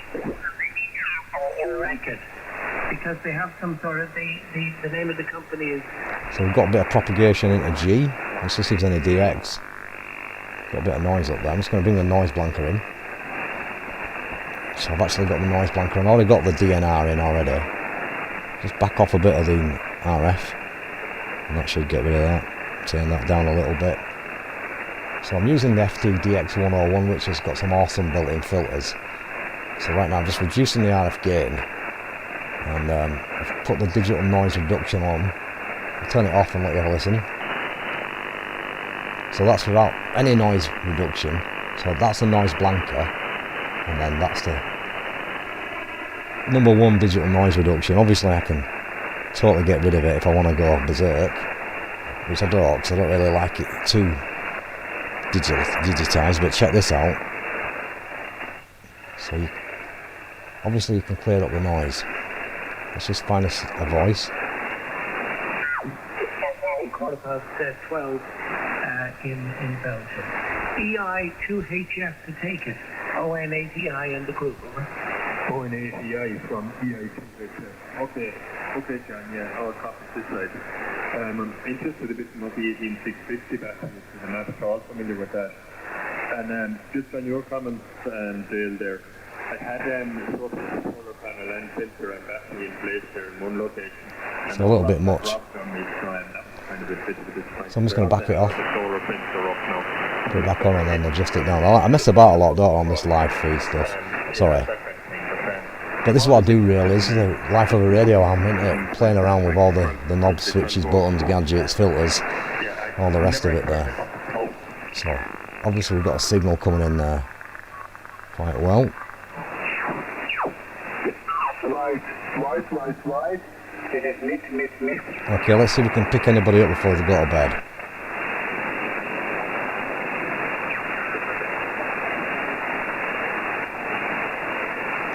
Because they have some sort of, the name of the company is... So we've got a bit of propagation into G. Let's just see if there's any DX. Got a bit of noise up there. I'm just going to bring the noise blanker in. So I've actually got the noise blanker and I've already got the DNR in already. Just back off a bit of the RF. And that should get rid of that. Turn that down a little bit. So I'm using the FT-DX101, which has got some awesome built-in filters. So right now I'm just reducing the RF gain. And I've put the digital noise reduction on. I'll turn it off and let you have a listen. So that's without any noise reduction. So that's the noise blanker. And then that's the number one digital noise reduction. Obviously I can totally get rid of it if I want to go berserk. Which I don't, because I don't really like it too digitized. But check this out. So obviously you can clear up the noise. Let's just find a voice. 12 in Belgium. EI2HF to take it. ON80I and the group, over. ON80I from EI2HF. Okay, John, yeah, our copy this side. I'm interested a bit in what the 18650 battery is, because I'm not at all familiar with that. And just on your comments, Dale, there, I had a solar panel and filter and battery in place there in one location. It's a little bit much. So I'm just going to back it off. Put it back on and then adjust it down. I mess about a lot, don't I, on this live feed stuff. Sorry. But this is what I do really, this is the life of a radio am, isn't it? Playing around with all the knobs, switches, buttons, gadgets, filters, all the rest of it there. So, obviously we've got a signal coming in there quite well. Right. Okay, let's see if we can pick anybody up before they go to bed.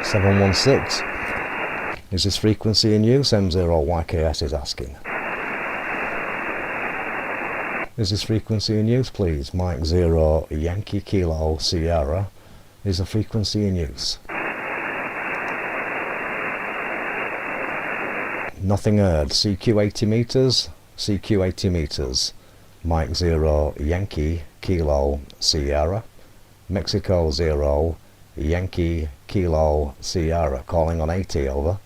(716). Is this frequency in use? M0YKS is asking. Is this frequency in use, please? Mike 0 Yankee Kilo Sierra. Is the frequency in use? Nothing heard. CQ 80 meters. CQ 80 meters. Mike 0 Yankee Kilo Sierra. Mexico 0 Yankee Kilo Sierra. Calling on 80, over.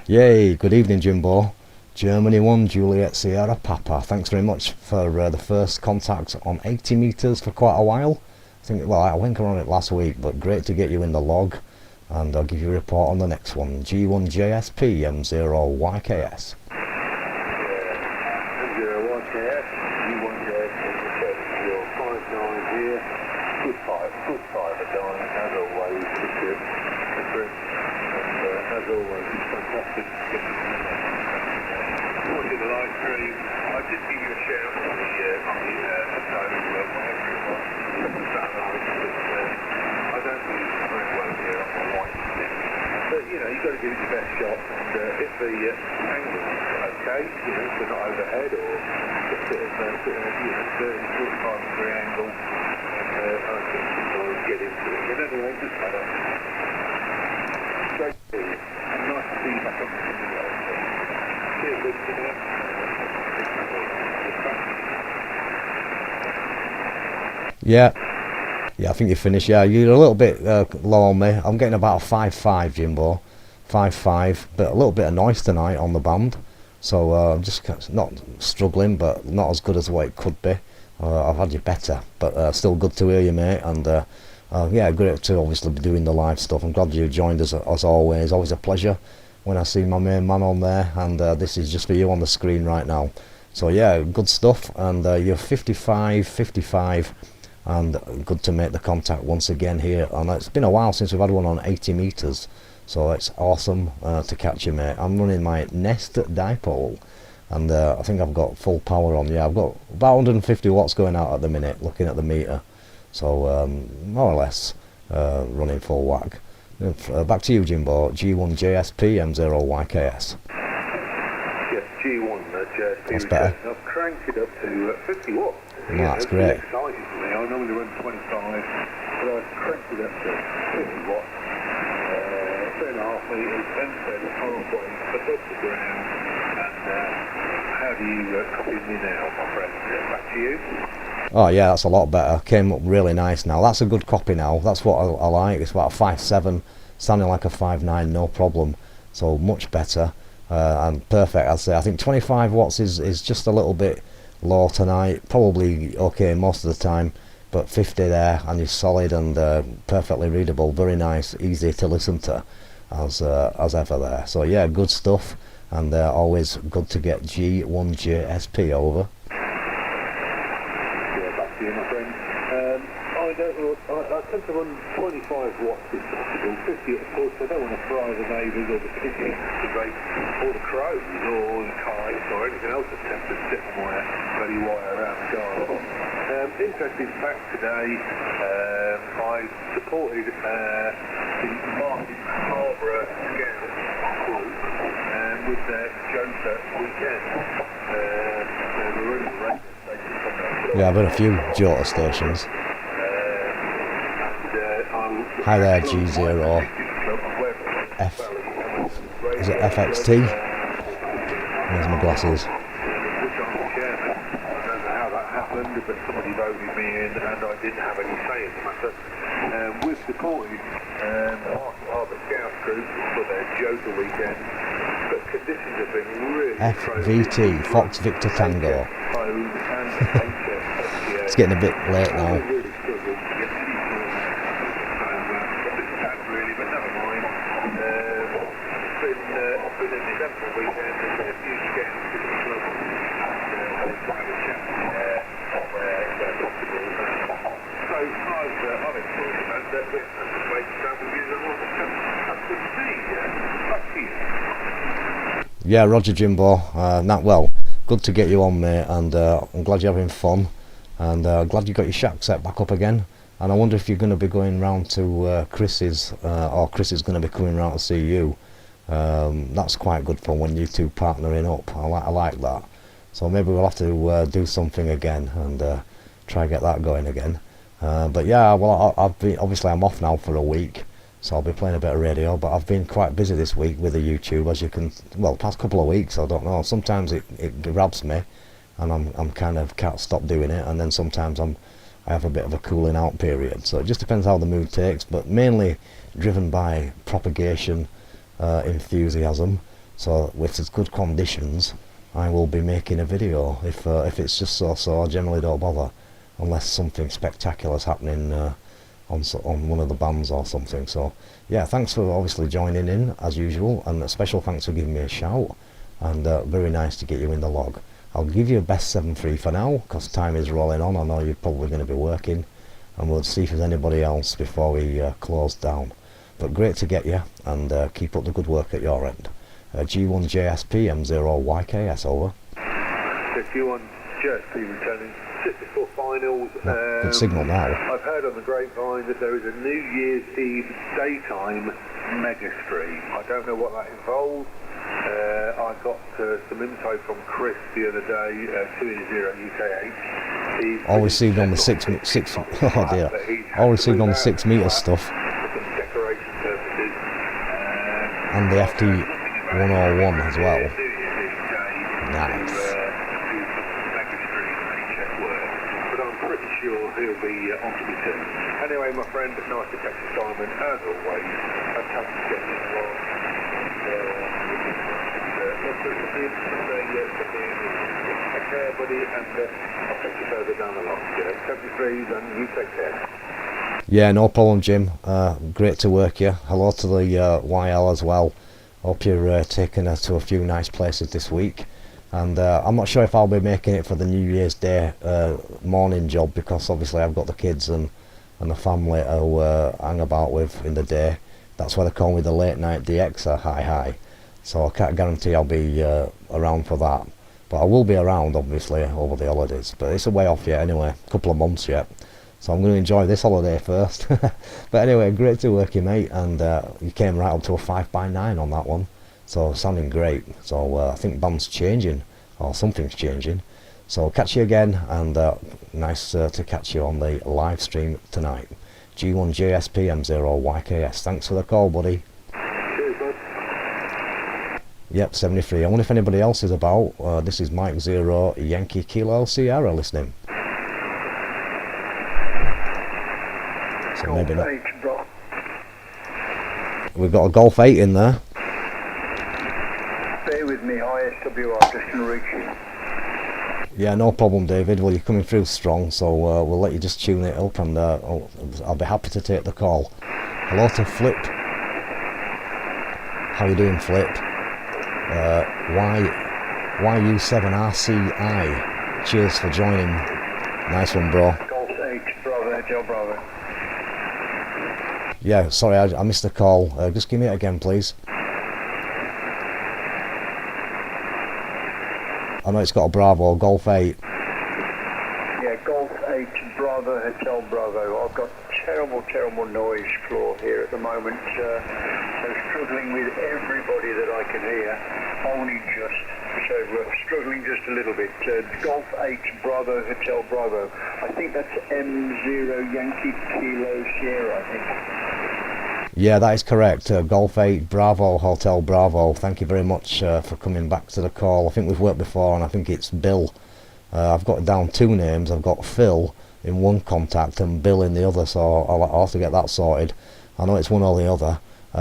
Yay, good evening Jimbo. Germany 1 Juliet Sierra Papa. Thanks very much for the first contact on 80 meters for quite a while. I think we're on it last week, but great to get you in the log, and I'll give you a report on the next one. G1JSP M0YKS. You've got to give it your best shot, and if the angle's okay, if we're not overhead or just sort of 30-45 degree angle, and I think we'll get into it. But anyway, it doesn't matter. Great to see you, and nice to see you back on the video. Cheers, Luke, tonight. Yeah, I think you're finished. Yeah, you're a little bit low on me. I'm getting about a 5.5, Jimbo. 5.5, but a little bit of noise tonight on the band. So I'm just not struggling, but not as good as what it could be. I've had you better, but still good to hear you, mate. And yeah, great to obviously be doing the live stuff. I'm glad you joined us as always. Always a pleasure when I see my main man on there, and this is just for you on the screen right now. So yeah, good stuff. And you're 55, and good to make the contact once again here. And it's been a while since we've had one on 80 meters, so it's awesome to catch you, mate. I'm running my Nest Dipole, and I think I've got full power on. Yeah, I've got about 150 watts going out at the minute, looking at the meter. So more or less running full whack. Back to you, Jimbo. G1JSP M0YKS. Yes, G1JSP. That's better. I've cranked it up to 50 watts. No, that's great. Exciting for me. I normally run 25, but I've cranked it up to 50 watts. 3.5 meters, 10 halfway above the ground. And how do you copy me now, my friend? Back to you. Oh yeah, that's a lot better. Came up really nice now. That's a good copy now. That's what I like. It's about a 5.7, sounding like a 5.9, no problem. So much better and perfect. I'd say. I think 25 watts is just a little bit low tonight. Probably okay most of the time, but 50 there, and you're solid and perfectly readable. Very nice, easy to listen to, as ever there. So yeah, good stuff, and always good to get G1JSP over. I tend to run 25 watts if possible, 50 of course. I don't want to fry the neighbours or the pigeons, or the crows, or the kites, or anything else that tends to sit on my bloody wire around the garden. Interesting fact today, I supported the Martin Harborough Scouts group with their Joker weekend. Yeah, I've got a few Jota stations. Hi there, G0. Is it FXT? There's my glasses. I don't know how that happened, but somebody voted me in and I didn't have any say in the matter. We've supported the Scout group for their Jota weekend, but conditions have been really FVT, Fox Victor Tango. It's getting a bit late now. Been an eventful weekend and a huge get to the club and trying to chat where possible. So I've enjoyed it and just wait to travel with you and have to see. Back to you. Yeah, Roger Jimbo. Well, good to get you on, mate, and I'm glad you're having fun, and glad you got your shack set back up again. And I wonder if you're going to be going round to Chris's, or Chris is going to be coming round to see you. That's quite good fun when you two partnering up. I like that. So maybe we'll have to do something again and try and get that going again. But yeah, well, obviously I'm off now for a week, so I'll be playing a bit of radio. But I've been quite busy this week with the YouTube, as you can. Well, past couple of weeks, I don't know. Sometimes it grabs me, and I'm kind of can't stop doing it, and then sometimes I have a bit of a cooling out period. So it just depends how the mood takes, but mainly driven by propagation. Enthusiasm. So with as good conditions, I will be making a video. If it's just so, I generally don't bother unless something spectacular is happening on one of the bands or something. So yeah, thanks for obviously joining in as usual, and a special thanks for giving me a shout, and very nice to get you in the log. I'll give you a best 7-3 for now because time is rolling on. I know you're probably going to be working, and we'll see if there's anybody else before we close down. But great to get you, and keep up the good work at your end. G1JSP M0YKS, over. G1JSP returning just before finals. Good signal now. I've heard on the grapevine that there is a New Year's Eve daytime mega stream. I don't know what that involves. I got some info from Chris the other day, 280 UKH. All received on the 6 oh dear. All received on the 6 metre stuff. And the FT 101 as well. Nice. But I'm pretty sure he'll be on to me soon. Anyway, my friend, nice to catch you, Simon, as always. Fantastic getting along. Lots of take care, buddy, and I'll take you further down the line. 73s, and you take care. Yeah, no problem, Jim. Great to work you. Hello to the YL as well. Hope you're taking us to a few nice places this week. And I'm not sure if I'll be making it for the New Year's Day morning job, because obviously I've got the kids and the family to hang about with in the day. That's why they call me the late night DXer. Hi. So I can't guarantee I'll be around for that. But I will be around, obviously, over the holidays. But it's a way off yet anyway. A couple of months yet. So I'm going to enjoy this holiday first. But anyway, great to work you, mate, and you came right up to a 5x9 on that one, so sounding great. So I think band's changing, or something's changing. So catch you again, and nice to catch you on the live stream tonight. G1JSP M0YKS, thanks for the call, buddy. Cheers, bud. Yep, 73. I wonder if anybody else is about. This is Mike 0 Yankee Kilo Sierra listening. So maybe not. We've got a Golf 8 in there. Stay with me, ISW, I'm just going to reach you. Yeah, no problem, David. Well, you're coming through strong, so we'll let you just tune it up, and I'll be happy to take the call. Hello to Flip. How you doing, Flip? YU7RCI. Cheers for joining. Nice one, bro. Golf 8, Bravo, Joe Bravo. Yeah, sorry, I missed the call. Just give me it again, please. I know it's got a Bravo, Golf 8. Yeah, Golf 8, Bravo, Hotel Bravo. I've got terrible noise floor here at the moment, so struggling with everybody that I can hear. Only just So struggling just a little bit. Golf 8 Bravo Hotel Bravo. I think that's M0 Yankee Kilo Sierra, I think. Yeah, that is correct. Golf 8 Bravo Hotel Bravo. Thank you very much for coming back to the call. I think we've worked before, and I think it's Bill. I've got down two names. I've got Phil in one contact and Bill in the other, so I'll have to get that sorted. I know it's one or the other.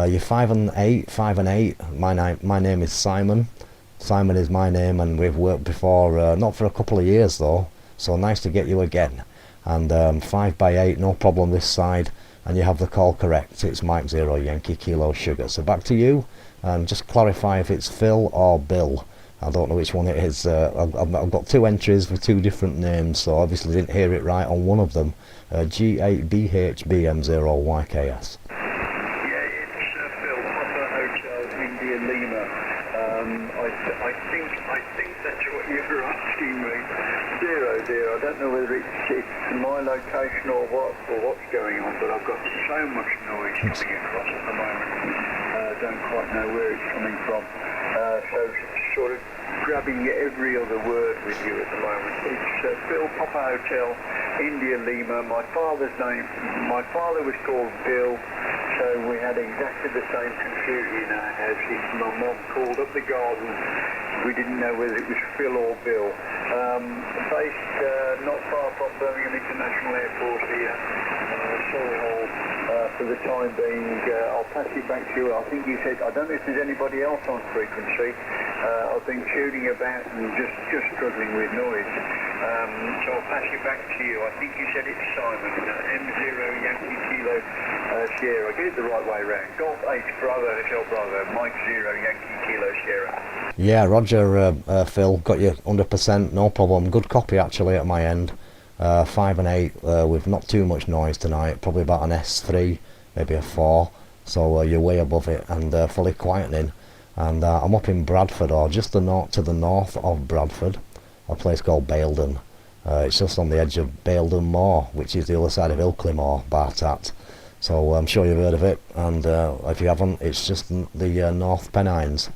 You're 5 and 8. My name is Simon. Simon is my name, and we've worked before, not for a couple of years though, so nice to get you again. And 5 by 8, no problem this side, and you have the call correct. It's Mike 0 Yankee Kilo Sugar. So back to you, and just clarify if it's Phil or Bill. I don't know which one it is. I've got two entries with two different names, so obviously didn't hear it right on one of them. G8BHBM0YKS. I don't know whether it's my location or what's going on, but I've got so much noise coming across at the moment. Don't quite know where it's coming from. So sort of grabbing every other word with you at the moment. It's Bill Papa Hotel, India Lima. My father was called Bill, so we had exactly the same confusion in our house. My mom called up the garden. We didn't know whether it was Phil or Bill. Based not far from Birmingham International Airport here, Solihull, for the time being. I'll pass it back to you. I think you said, I don't know if there's anybody else on frequency. I've been tuning about and just struggling with noise. So I'll pass it back to you. I think you said it's Simon, M0 Yankee Kilo Sierra. Get it the right way round. Golf 8 Bravo Hotel Bravo, Mike 0 Yankee Kilo Sierra. Yeah, Roger, Phil, got you 100%, no problem. Good copy actually at my end. 5 and 8 with not too much noise tonight, probably about an S3, maybe a 4, so you're way above it and fully quietening. And I'm up in Bradford, or just to the north of Bradford, a place called Baildon. It's just on the edge of Baildon Moor, which is the other side of Ilkley Moor, Bartat. So I'm sure you've heard of it, and if you haven't, it's just the North Pennines.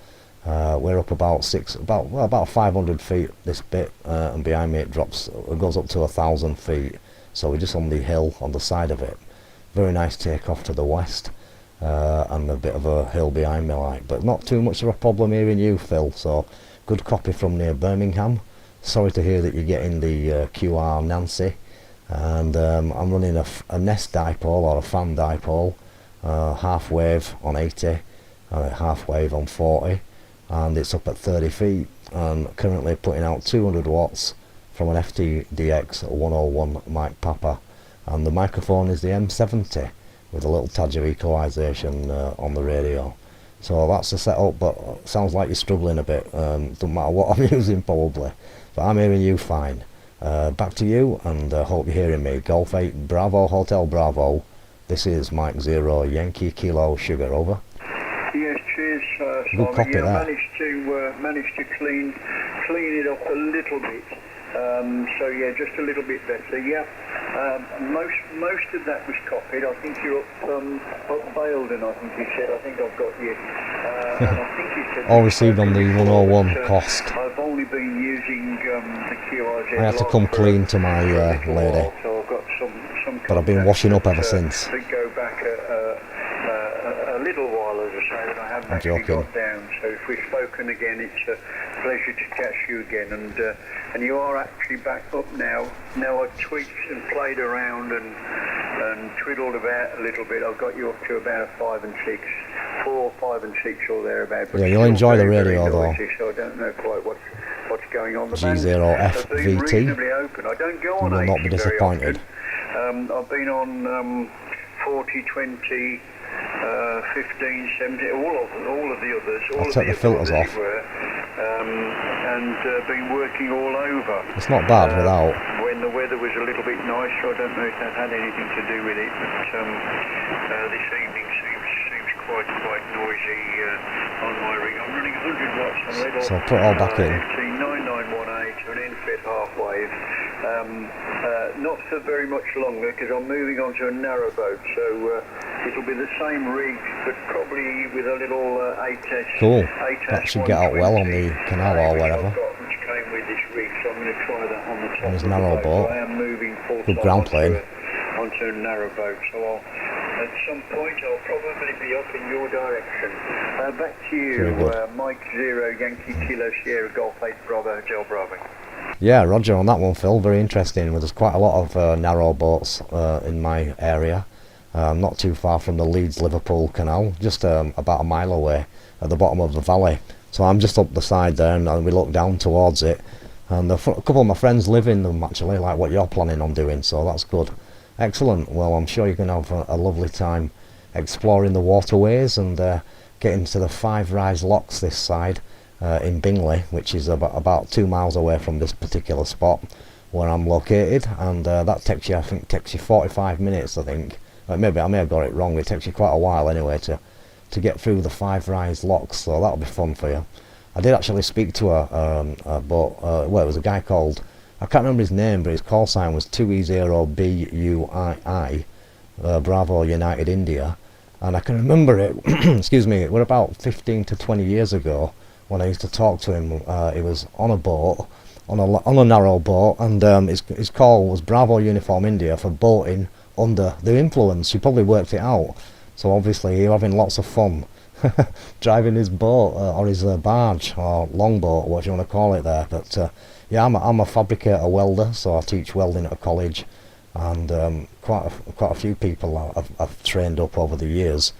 We're up about 500 feet this bit, and behind me it goes up to 1,000 feet. So we're just on the hill on the side of it. Very nice takeoff to the west, and a bit of a hill behind me, like, but not too much of a problem hearing you, Phil. So good copy from near Birmingham. Sorry to hear that you're getting the QR Nancy, and I'm running a nest dipole or a fan dipole, half wave on 80 and half wave on 40. And it's up at 30 feet and currently putting out 200 watts from an FTDX 101 mic Papa, and the microphone is the M70 with a little touch of equalization on the radio. So that's the setup, but sounds like you're struggling a bit. Doesn't matter what I'm using probably, but I'm hearing you fine. Back to you, and hope you're hearing me. Golf 8 Bravo Hotel Bravo, this is Mike 0 Yankee Kilo Sugar, over. Yes, cheers, Good copy yeah, there. Managed to clean it up a little bit. So yeah, just a little bit better. Yeah, most of that was copied. I think you're up Baildon. I think you said. I think I've got you. And I think you said all received on the 101 cost. I've only been using the QRZ. I had to come clean to my lady, so I've got some but I've been washing up ever since. That go back a little while, as I say, that I haven't actually got down. So if we've spoken again, it's a pleasure to catch you again, and you are actually back up now. Now I've tweaked and played around and twiddled about a little bit. I've got you up to about a 5 and 6, 4, 5 and 6 or thereabout. Yeah, you'll enjoy the radio though. So I don't know quite what's going on. The G0FVT. reasonably open. I don't go on. You will not be disappointed. I've been on 40, 20. 15, 17, all of the others. I'll take the filters off. And been working all over. It's not bad without. When the weather was a little bit nicer, I don't know if that had anything to do with it, but this evening seems quite noisy on my rig. I'm running 100 watts on red. So put it all back in. 9918 to an NFET half wave. Not for very much longer because I'm moving on to a narrow boat, so It'll be the same rig, but probably with a little 8S. Cool. 8S That should get out well on the canal or wherever. Which came with this rig, so I'm going to try that on the top On his of the narrow boat. boat. I am moving full Good time ground plane. onto a narrow boat, so at some point I'll probably be up in your direction. Back to you, Mike 0 Yankee Kilo Sierra Golf 8 Bravo Hotel Bravo. Yeah, Roger on that one, Phil. Very interesting. There's quite a lot of narrow boats in my area. Not too far from the Leeds-Liverpool canal, just about a mile away at the bottom of the valley. So I'm just up the side there, and we look down towards it. And a couple of my friends live in them, actually, like what you're planning on doing, so that's good. Excellent. Well, I'm sure you can have a lovely time exploring the waterways and getting to the Five Rise Locks this side in Bingley, which is about 2 miles away from this particular spot where I'm located. And that takes you, I think, 45 minutes, I think. Maybe I may have got it wrong. It takes you quite a while anyway to get through the Five Rise Locks, so that'll be fun for you. I did actually speak to a boat. Well, it was a guy called, I can't remember his name, but his call sign was 2E0BUII, Bravo United India, and I can remember it. Excuse me. It was about 15 to 20 years ago when I used to talk to him. He was on a boat, on a narrow boat, and his call was Bravo Uniform India for boating under the influence. You probably worked it out. So obviously you're having lots of fun driving his boat or his barge or longboat, what you want to call it there. But yeah, I'm a fabricator welder, so I teach welding at a college, and quite a few people I've trained up over the years.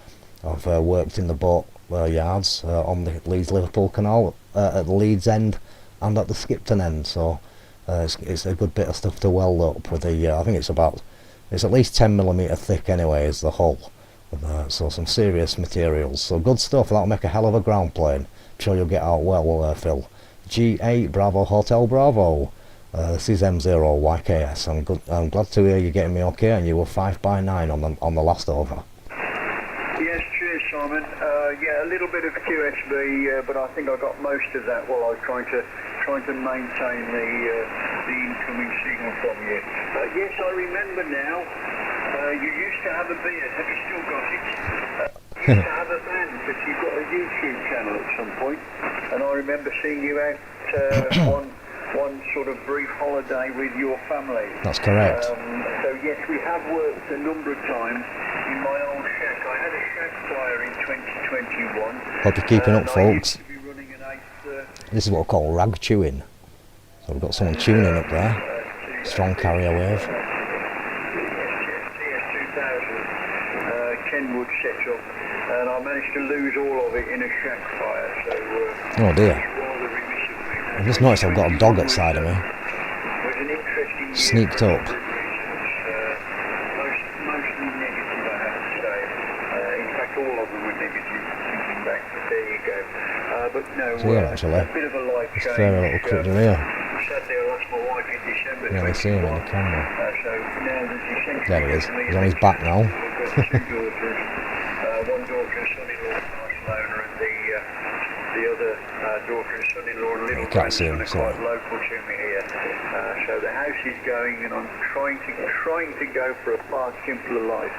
I've worked in the boat yards on the Leeds-Liverpool canal at the Leeds end and at the Skipton end. So it's a good bit of stuff to weld up with the. I think it's at least 10mm thick anyway, is the hull. So some serious materials. So good stuff. That'll make a hell of a ground plane. I'm sure you'll get out well, Phil. G8 Bravo Hotel Bravo. This is M0YKS. I'm glad to hear you getting me okay, and you were 5x9 on the last over. Yes, cheers, Simon. Yeah, a little bit of QSB, but I think I got most of that while I was trying to maintain the incoming signal from you. Yes, I remember now. You used to have a beard. Have you still got it? You used to have a band, but you've got a YouTube channel at some point. And I remember seeing you out one sort of brief holiday with your family. That's correct. So yes, we have worked a number of times in my old shack. I had a shack fire in 2021. Hope you're keeping up, folks. This is what I call rag chewing. So we've got someone tuning up there. Strong carrier wave. Kenwood setup, and I managed to lose all of it in a shack fire. So oh dear. I just noticed I've got a dog outside of me. Sneaked up. Mostly negative, I have to say. In fact, all of them were negative. Thinking back, but there you go. But no, here, actually. a bit of a life change. Fair little critter here. Sadly, I lost my wife in December. Yeah, I see him on the camera. So now there's essentially. There he is. He's on his back now. Two daughters, one daughter and son-in-law, Barcelona, and the other daughter and son-in-law and little grandson are quite local to me here. So the house is going, and I'm trying to go for a far simpler life.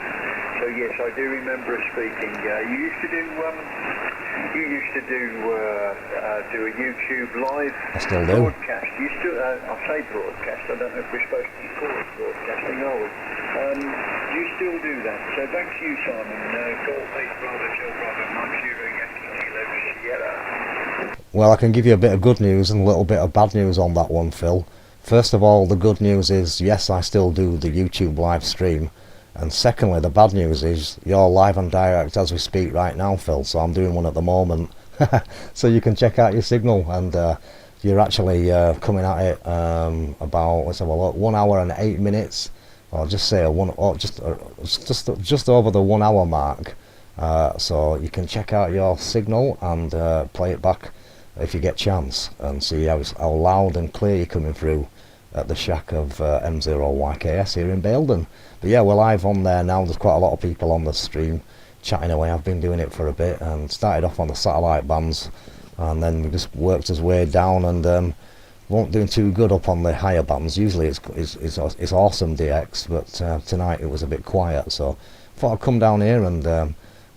So yes, I do remember speaking. You used to do a YouTube live broadcast. You still, I say broadcast. I don't know if we're supposed to call it broadcasting, are we? You still do that. So back to you, Simon. Golf 8 Bravo Hotel Bravo Mike 0 Yankee Kilo Sierra. Well, I can give you a bit of good news and a little bit of bad news on that one, Phil. First of all, the good news is, yes, I still do the YouTube live stream. And secondly, the bad news is you're live and direct as we speak right now, Phil. So I'm doing one at the moment. So you can check out your signal, and you're actually coming at it about, let's have a look, 1 hour and 8 minutes. Or just say just over the 1 hour mark. So you can check out your signal and play it back if you get chance, and see how loud and clear you're coming through at the shack of M0YKS here in Baildon. But yeah, we're live on there now. There's quite a lot of people on the stream chatting away. I've been doing it for a bit and started off on the satellite bands, and then we just worked his way down, and weren't doing too good up on the higher bands. Usually it's awesome DX, but tonight it was a bit quiet, so thought I'd come down here, and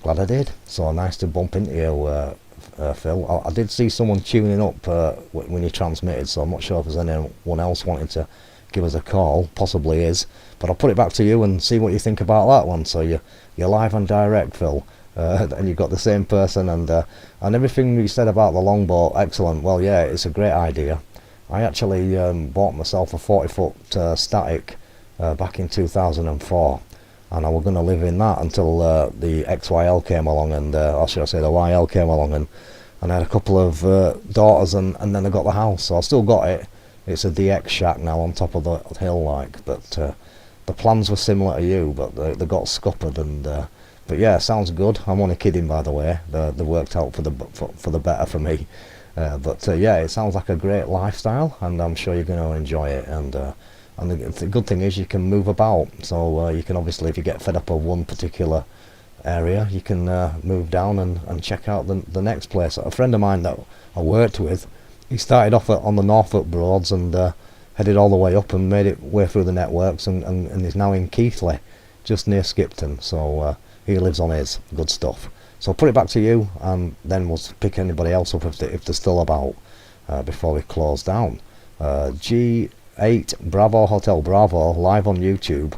glad I did. So nice to bump into you, Phil. I did see someone tuning up when you transmitted, so I'm not sure if there's anyone else wanting to give us a call. Possibly is, but I'll put it back to you and see what you think about that one. So you're live and direct, Phil, and you've got the same person, and everything you said about the longboat, excellent. Well, yeah, it's a great idea. I actually bought myself a 40-foot static back in 2004, and I was going to live in that until the XYL came along, and or should I say the YL came along, and I had a couple of daughters, and then I got the house. So I still got it. It's a DX shack now on top of the hill, like, but the plans were similar to you, but they got scuppered, and but yeah, sounds good. I'm only kidding, by the way. They worked out for the better for me. But yeah, it sounds like a great lifestyle, and I'm sure you're going to enjoy it. And the good thing is you can move about, so you can obviously, if you get fed up of one particular area, you can move down and check out the next place. A friend of mine that I worked with, he started off on the Norfolk Broads and headed all the way up and made it way through the networks, and is now in Keighley, just near Skipton. So he lives on his good stuff. So I'll put it back to you, and then we'll pick anybody else up if they're still about before we close down. G8 Bravo Hotel Bravo, live on YouTube.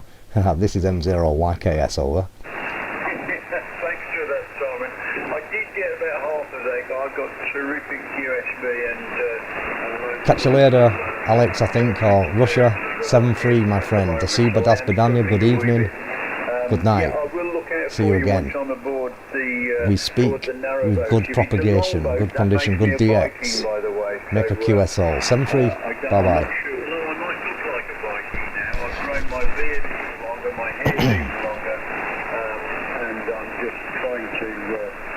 This is M0YKS, over. Thanks for that, Simon. I did get about half of that. I got terrific USB and... Catch you later, Alex, I think, or Russia 73, my friend. Dasiba Das Badania, good evening, good night. See you again. We speak with good propagation, good condition, good DX. Make a QSO. 73, bye bye.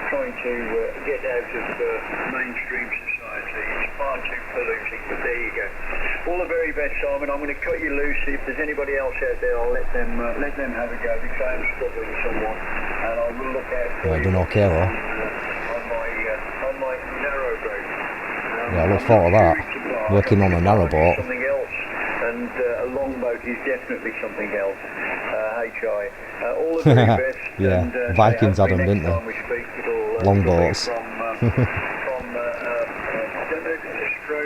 Trying to get out of mainstream society. It's far too polluting, but there you go. All the very best, Simon. I'm going to cut you loose. If there's anybody else out there, I'll let them have a go, because I'm struggling somewhat, and I will look out for I don't know, Kayla. On my narrow boat. Yeah, I look forward to that. Working on a narrow boat. Something else, and a longboat is definitely something else. HI. All the very best. Yeah, and, Vikings had them, didn't they? Longboats. I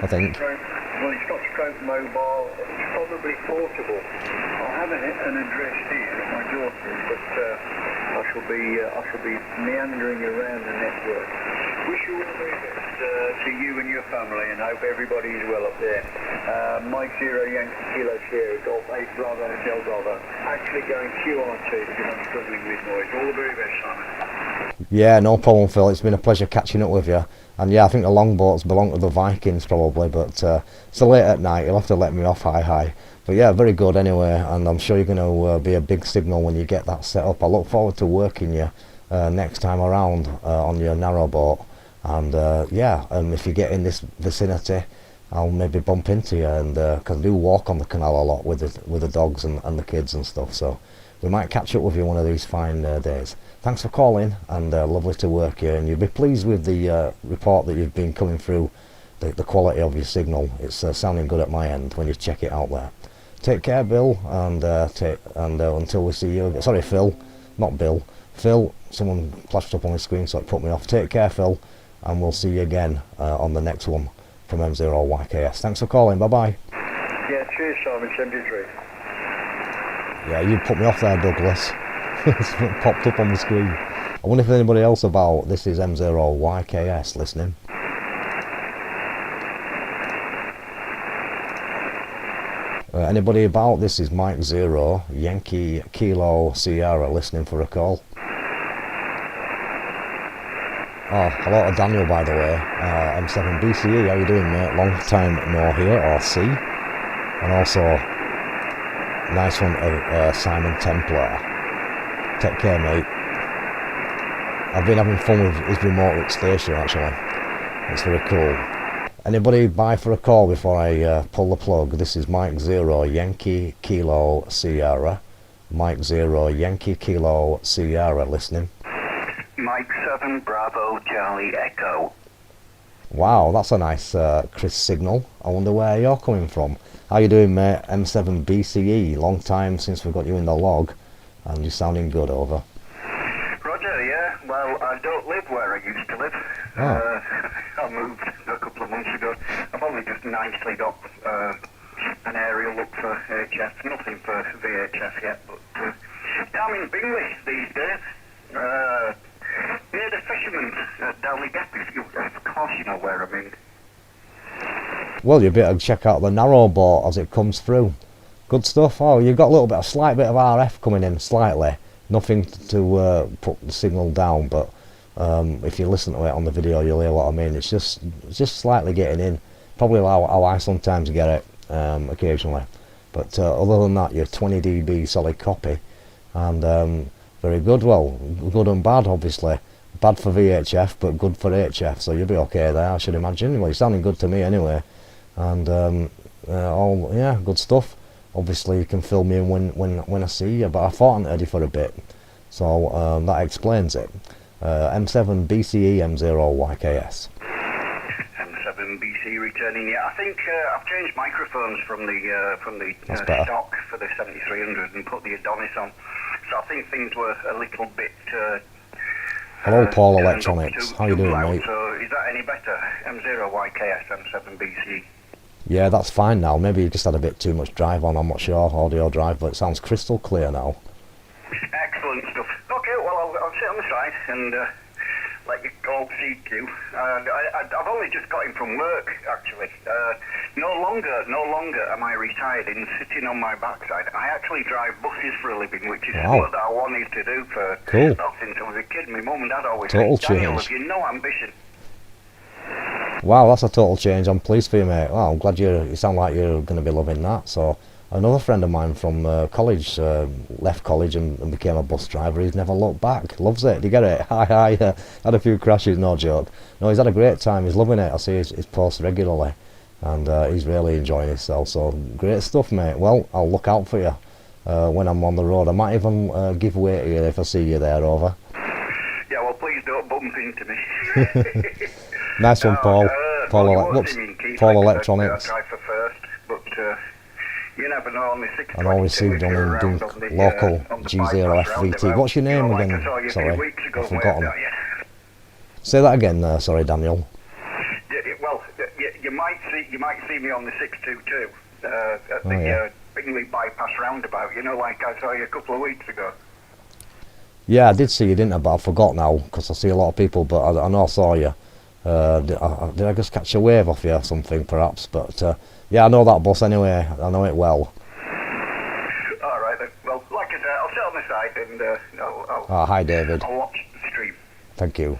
think. Well, it's not stroke mobile, it's probably portable. I'll have an address here at my daughter's, but I shall be meandering around the network. Wish you all the very best to you and your family, and hope everybody is well up there. Mike 0 Yankee Kilo Sierra Golf 8 Bravo Hotel Bravo. Actually going QRT because I'm struggling with noise. All the very best, Simon. Yeah, no problem, Phil. It's been a pleasure catching up with you. And yeah, I think the longboats belong to the Vikings probably, but so late at night, you'll have to let me off hi. But yeah, very good anyway, and I'm sure you're going to be a big signal when you get that set up. I look forward to working you next time around on your narrow boat. And yeah, if you get in this vicinity, I'll maybe bump into you, and because I do walk on the canal a lot with the dogs and the kids and stuff, so we might catch up with you one of these fine days. Thanks for calling, and lovely to work here, and you'll be pleased with the report that you've been coming through, the quality of your signal. It's sounding good at my end when you check it out there. Take care, Bill, and until we see you again. Sorry, Phil, not Bill. Phil, someone flashed up on the screen, so it put me off. Take care, Phil, and we'll see you again on the next one from M0YKS. Thanks for calling, bye-bye. Yeah, cheers, Simon, 73. Yeah, you put me off there, Douglas. It's popped up on the screen. I wonder if there's anybody else about. This is M0YKS listening. Anybody about? This is Mike 0 Yankee Kilo Sierra listening for a call. Oh, hello to Daniel, by the way. M7 BCE, how you doing, mate? Long time no here, or see. And also, nice one to Simon Templar. Take care, mate. I've been having fun with his remote work station, actually. It's very cool. Anybody buy for a call before I pull the plug? This is Mike 0 Yankee Kilo Sierra. Mike 0 Yankee Kilo Sierra listening. Mike 7 Bravo Charlie Echo. Wow, that's a nice crisp signal. I wonder where you're coming from. How you doing, mate? M7 BCE. Long time since we got you in the log, and you're sounding good, over. used to live. Oh. I moved a couple of months ago. I've only just nicely got an aerial up for HF, nothing for VHF yet, but I'm in Bingley these days. Near the fisherman's at Dowley Gap, of course you know where I mean. Well, you better check out the narrow boat as it comes through. Good stuff. Oh, you've got a little bit, a slight bit of RF coming in, slightly. Nothing to put the signal down, but if you listen to it on the video, you'll hear what I mean. It's just slightly getting in. Probably how I sometimes get it occasionally. But other than that, you're 20 dB solid copy, and very good. Well, good and bad, obviously. Bad for VHF, but good for HF, so you'll be okay there, I should imagine. Well, you're sounding good to me anyway, and all, yeah, good stuff. Obviously, you can fill me in when I see you, but I thought I'd heard you for a bit, so that explains it. M7 BCE M0YKS. M7BC returning. Yeah, I think I've changed microphones from the stock for the 7300 and put the Adonis on. So I think things were a little bit. Hello, Paul Electronics. How you doing, mate? So is that any better? M0YKS M7BC. Yeah, that's fine now. Maybe you just had a bit too much drive on. I'm not sure, audio drive, but it sounds crystal clear now. Excellent stuff. Okay, well I'll sit on the side and let you all CQ. I've only just got in from work, actually. No longer am I retired in sitting on my backside. I actually drive buses for a living, which is what I wanted to do for since I was a kid. My mum and dad always said, Daniel, have you no ambition? Wow, that's a total change. I'm pleased for you, mate. Well, I'm glad you sound like you're going to be loving that. So, another friend of mine from college left college and became a bus driver. He's never looked back. Loves it. Do you get it? I had a few crashes, no joke. No, he's had a great time. He's loving it. I see his posts regularly, and he's really enjoying himself. So, great stuff, mate. Well, I'll look out for you when I'm on the road. I might even give way to you if I see you there, over. Yeah, well, please don't bump into me. Nice one, Paul. Paul Electronics. You never know on the 622. And all received on in Dunk local G0FVT. What's your name again? Sorry, I've forgotten. Say that again, sorry, Daniel. Well, you might see me on the 622 at the Bingley bypass roundabout. You know, like I saw you a couple of weeks ago. Yeah, I did see you, didn't I? But I forgot now because I see a lot of people. But I know I saw you. Did I just catch a wave off you or something, perhaps? But yeah, I know that bus anyway. I know it well. All right then. Well, like I said, I'll sit on the side and hi, David. I'll watch the stream. Thank you.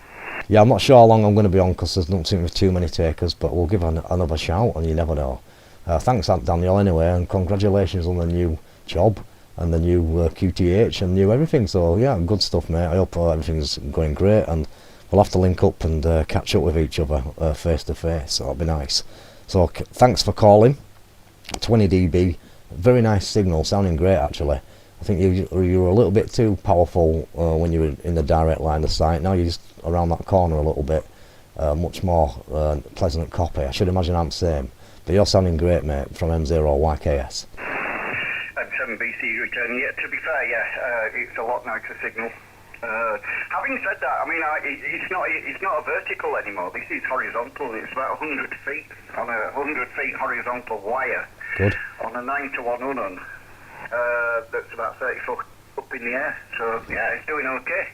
Yeah, I'm not sure how long I'm going to be on because there's not seem to be too many takers, but we'll give another shout, and you never know. Thanks, Daniel, anyway, and congratulations on the new job and the new QTH and new everything. So yeah, good stuff, mate. I hope everything's going great, and we'll have to link up and catch up with each other face to face. So that'll be nice. So thanks for calling. 20 dB, very nice signal, sounding great actually. I think you were a little bit too powerful when you were in the direct line of sight. Now you're just around that corner a little bit, much more pleasant copy. I should imagine I'm the same. But you're sounding great, mate, from M0YKS. M7BC returning. Yeah, to be fair, it's a lot nicer signal. Having said that, I mean, it's not a vertical anymore. This is horizontal. It's about 100 feet on a 100 feet horizontal wire. Good. On a 9-to-1 Unon. That's about 30 foot up in the air. So yeah, it's doing okay.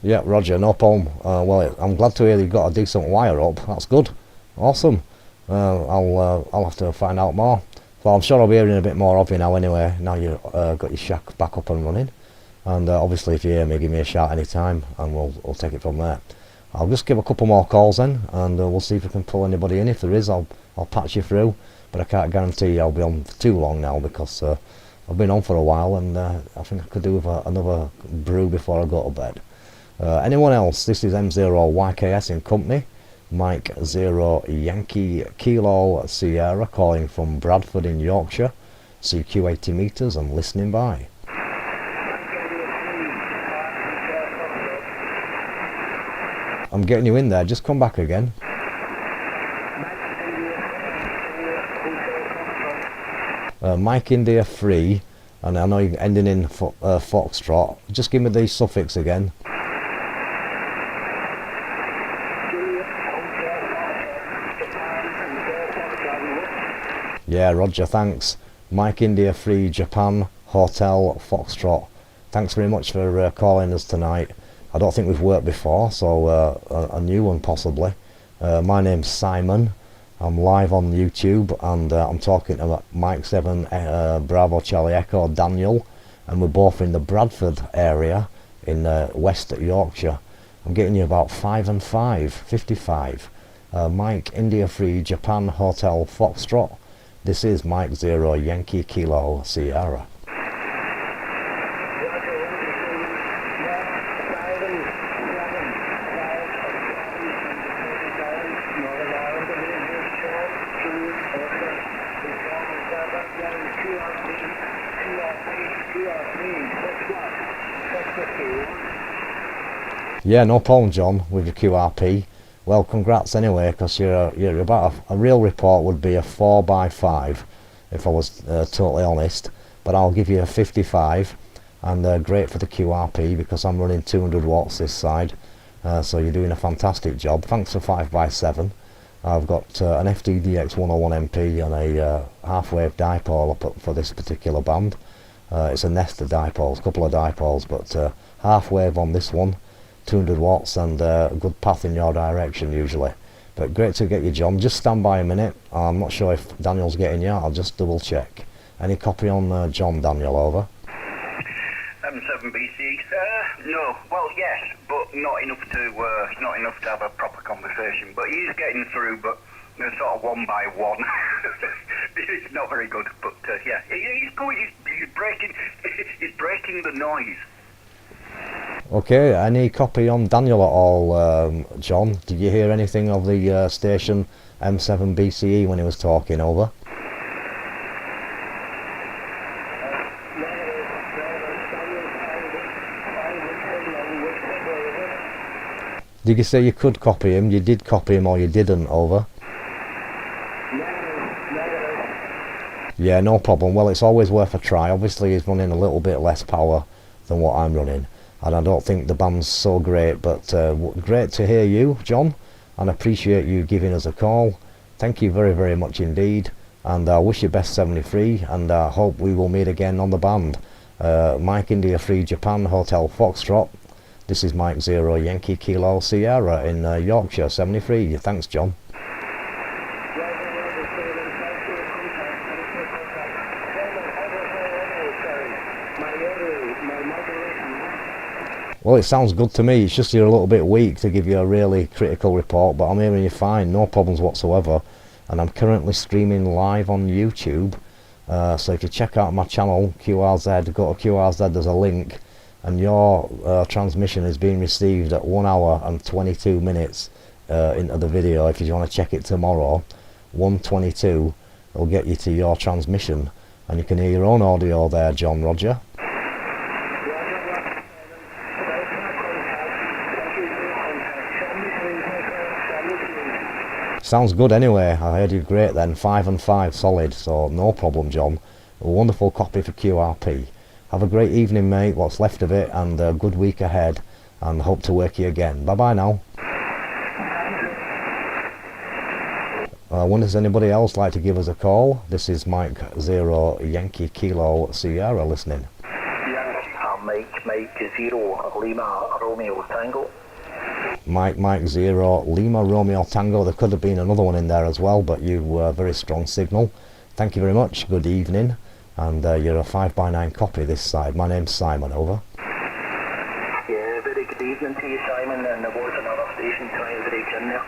Yeah, Roger, no problem. Well, I'm glad to hear you've got a decent wire up. That's good. Awesome. I'll have to find out more. Well, I'm sure I'll be hearing a bit more of you now anyway, now you've got your shack back up and running. And obviously if you hear me, give me a shout anytime and we'll take it from there. I'll just give a couple more calls then, and we'll see if we can pull anybody in. If there is, I'll patch you through, but I can't guarantee I'll be on for too long now because I've been on for a while, and I think I could do with another brew before I go to bed. Anyone else? This is M0YKS in company. Mike 0 Yankee Kilo Sierra calling from Bradford in Yorkshire. CQ 80 metres and listening by. I'm getting you in there, just come back again. Mike India 3, and I know you're ending in Foxtrot. Just give me the suffix again. Yeah, Roger, thanks. Mike India 3 Japan Hotel Foxtrot. Thanks very much for calling us tonight. I don't think we've worked before, so a new one possibly. My name's Simon. I'm live on YouTube, and I'm talking to Mike 7 Bravo Charlie Echo Daniel, and we're both in the Bradford area in West Yorkshire. I'm getting you about 5 and 5, 55. Mike India 3 Japan Hotel Foxtrot. This is Mike 0 Yankee Kilo Sierra. Yeah, no problem, John, with your QRP. Well, congrats anyway, because you're about a real report would be a 4x5 if I was totally honest, but I'll give you a 55, and great for the QRP because I'm running 200 watts this side, so you're doing a fantastic job. Thanks for 5x7. I've got an FTDX 101MP and a half-wave dipole up for this particular band. It's a nest of dipoles, a couple of dipoles, but half-wave on this one. 200 watts and a good path in your direction usually. But great to get you, John. Just stand by a minute. I'm not sure if Daniel's getting you. I'll just double check. Any copy on John, Daniel? Over. M7BC. No. Well, yes, but not enough to have a proper conversation. But he's getting through, but sort of one by one. It's not very good, but yeah, he's good. He's breaking the noise. Okay, any copy on Daniel at all, John? Did you hear anything of the station M7BCE when he was talking? Over. Did you say you could copy him? You did copy him or you didn't? Over. Yeah, no problem. Well, it's always worth a try. Obviously he's running a little bit less power than what I'm running, and I don't think the band's so great, but great to hear you, John, and appreciate you giving us a call. Thank you very, very much indeed, and I wish you best 73, and I hope we will meet again on the band. Mike India 3 Japan Hotel Foxtrot. This is Mike 0 Yankee Kilo Sierra in Yorkshire 73. Thanks, John. Well, it sounds good to me. It's just you're a little bit weak to give you a really critical report, but I'm hearing you fine, no problems whatsoever. And I'm currently streaming live on YouTube, so if you check out my channel, QRZ, go to QRZ, there's a link, and your transmission is being received at 1 hour and 22 minutes into the video. If you want to check it tomorrow, 1:22 will get you to your transmission, and you can hear your own audio there, John. Roger. Sounds good anyway. I heard you great then. 5 and 5 solid, so no problem, John. A wonderful copy for QRP. Have a great evening, mate, what's left of it, and a good week ahead, and hope to work you again. Bye bye now. I wonder if anybody else like to give us a call. This is Mike 0 Yankee Kilo Sierra listening. Yeah, Mike 0 Lima Romeo Tango. Mike 0 Lima Romeo Tango. There could have been another one in there as well, but you were very strong signal. Thank you very much. Good evening, and you're a 5x9 copy this side. My name's Simon. Over. Yeah, very good evening to you, Simon. And there was another station trying to break in there.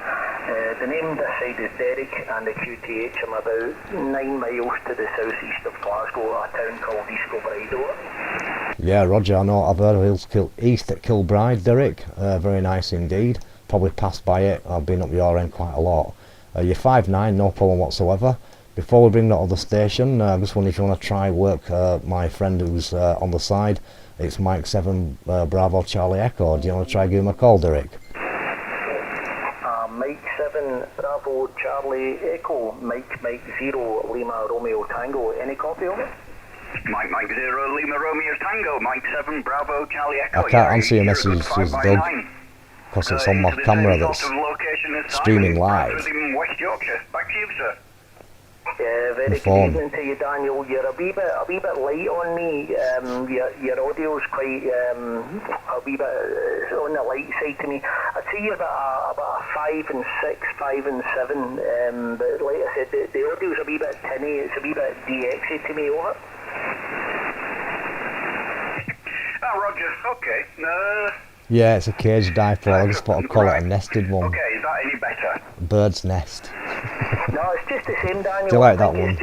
The name this side is Derek, and the QTH. I'm about 9 miles to the southeast of Glasgow, a town called East Kilbride. Yeah, Roger, I know. I've heard of East at Kilbride, Derek. Very nice indeed. Probably passed by it. I've been up your end quite a lot. You're 5'9", no problem whatsoever. Before we bring that other station, I just wonder if you want to try work my friend who's on the side. It's Mike 7 Bravo Charlie Echo. Do you want to try give him a call, Derek? Mike 7 Bravo Charlie Echo, Mike 0 Lima Romeo Tango. Any copy of it? Mike 0 Lima Romeo Tango, Mike 7 Bravo Charlie Echo. I can't answer your messages, Doug, because it's on my camera that's streaming live. West Yorkshire. Back to you, sir. Very good evening to you, Daniel. You're a wee bit light on me. Your audio's quite a wee bit on the light side to me. I'd say you're about a 5 and 6, 5 and 7. But like I said, the audio's a wee bit tinny. It's a wee bit DXy to me. Over. Oh, Roger. Okay. Yeah, it's a cage dipole. I just thought I'd call it a nested one. Okay, is that any better? Bird's nest. No, it's just the same, Daniel. Do you like that one?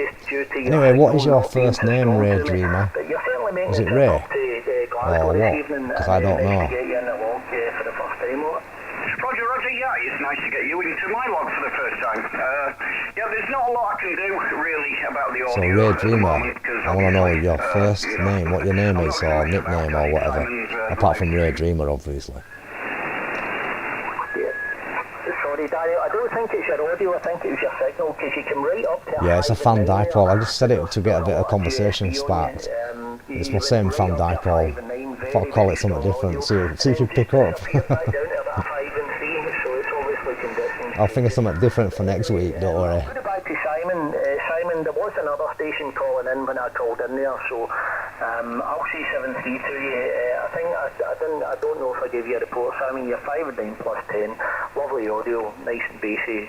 Anyway, what is your first name, Ray Dreamer? Was it Ray? Or what? Because I don't know. Roger, yeah, it's nice to get you into my log for the first time. Yeah, there's not a lot I can do, really, about the audio. So, Ray Dreamer, I want to know your first name, what your name is, or nickname, or whatever. Apart from Ray Dreamer, obviously. Sorry, Daniel, I don't think it's your audio, I think it was your signal, because you can write up to Yeah, it's a fan dipole. I just said it to get a bit of conversation sparked. It's my same fan dipole. I thought I'd call it something different, see if you pick up. I'll think of something different for next week, don't worry. Put it back to Simon. Simon, there was another station calling in when I called in there, so I'll say 7-3 to you. I don't know if I gave you a report, Simon. You're 5 and 9 plus 10. Lovely audio, nice and bassy,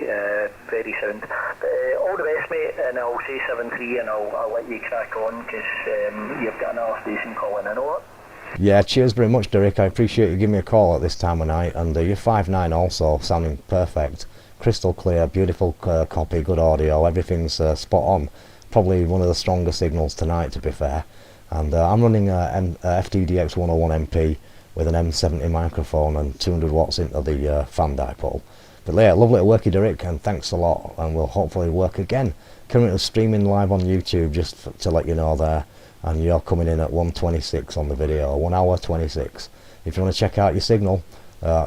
very sound. But, all the best, mate, and I'll say 7-3 and I'll let you crack on because you've got another station calling in, over. Yeah, cheers very much, Derek. I appreciate you giving me a call at this time of night, and you're 5'9" also, sounding perfect. Crystal clear, beautiful copy, good audio, everything's spot on. Probably one of the stronger signals tonight, to be fair. And I'm running a FTDX 101 MP with an M70 microphone and 200 watts into the fan dipole. But yeah, lovely to work you, Derek, and thanks a lot, and we'll hopefully work again. Currently streaming live on YouTube, just to let you know there. And you're coming in at 1:26 on the video, 1 hour 26. If you want to check out your signal,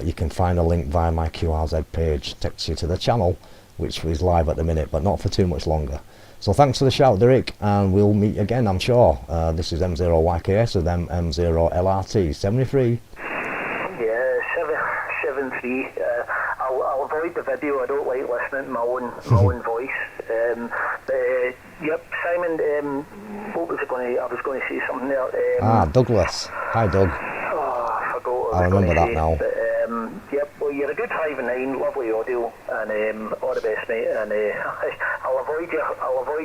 you can find a link via my QRZ page, takes you to the channel, which is live at the minute, but not for too much longer. So thanks for the shout, Derek, and we'll meet again, I'm sure. This is M0YKS with M0LRT 73. Yeah, 7-3. I'll avoid the video. I don't like listening to my own voice. Yep, Simon. What was I going to? I was going to say something there. Douglas. Hi, Doug. Oh, I forgot. I remember that now. But, yep. Well, you're a good 5 and 9. Lovely audio, and all the best, mate. And I'll avoid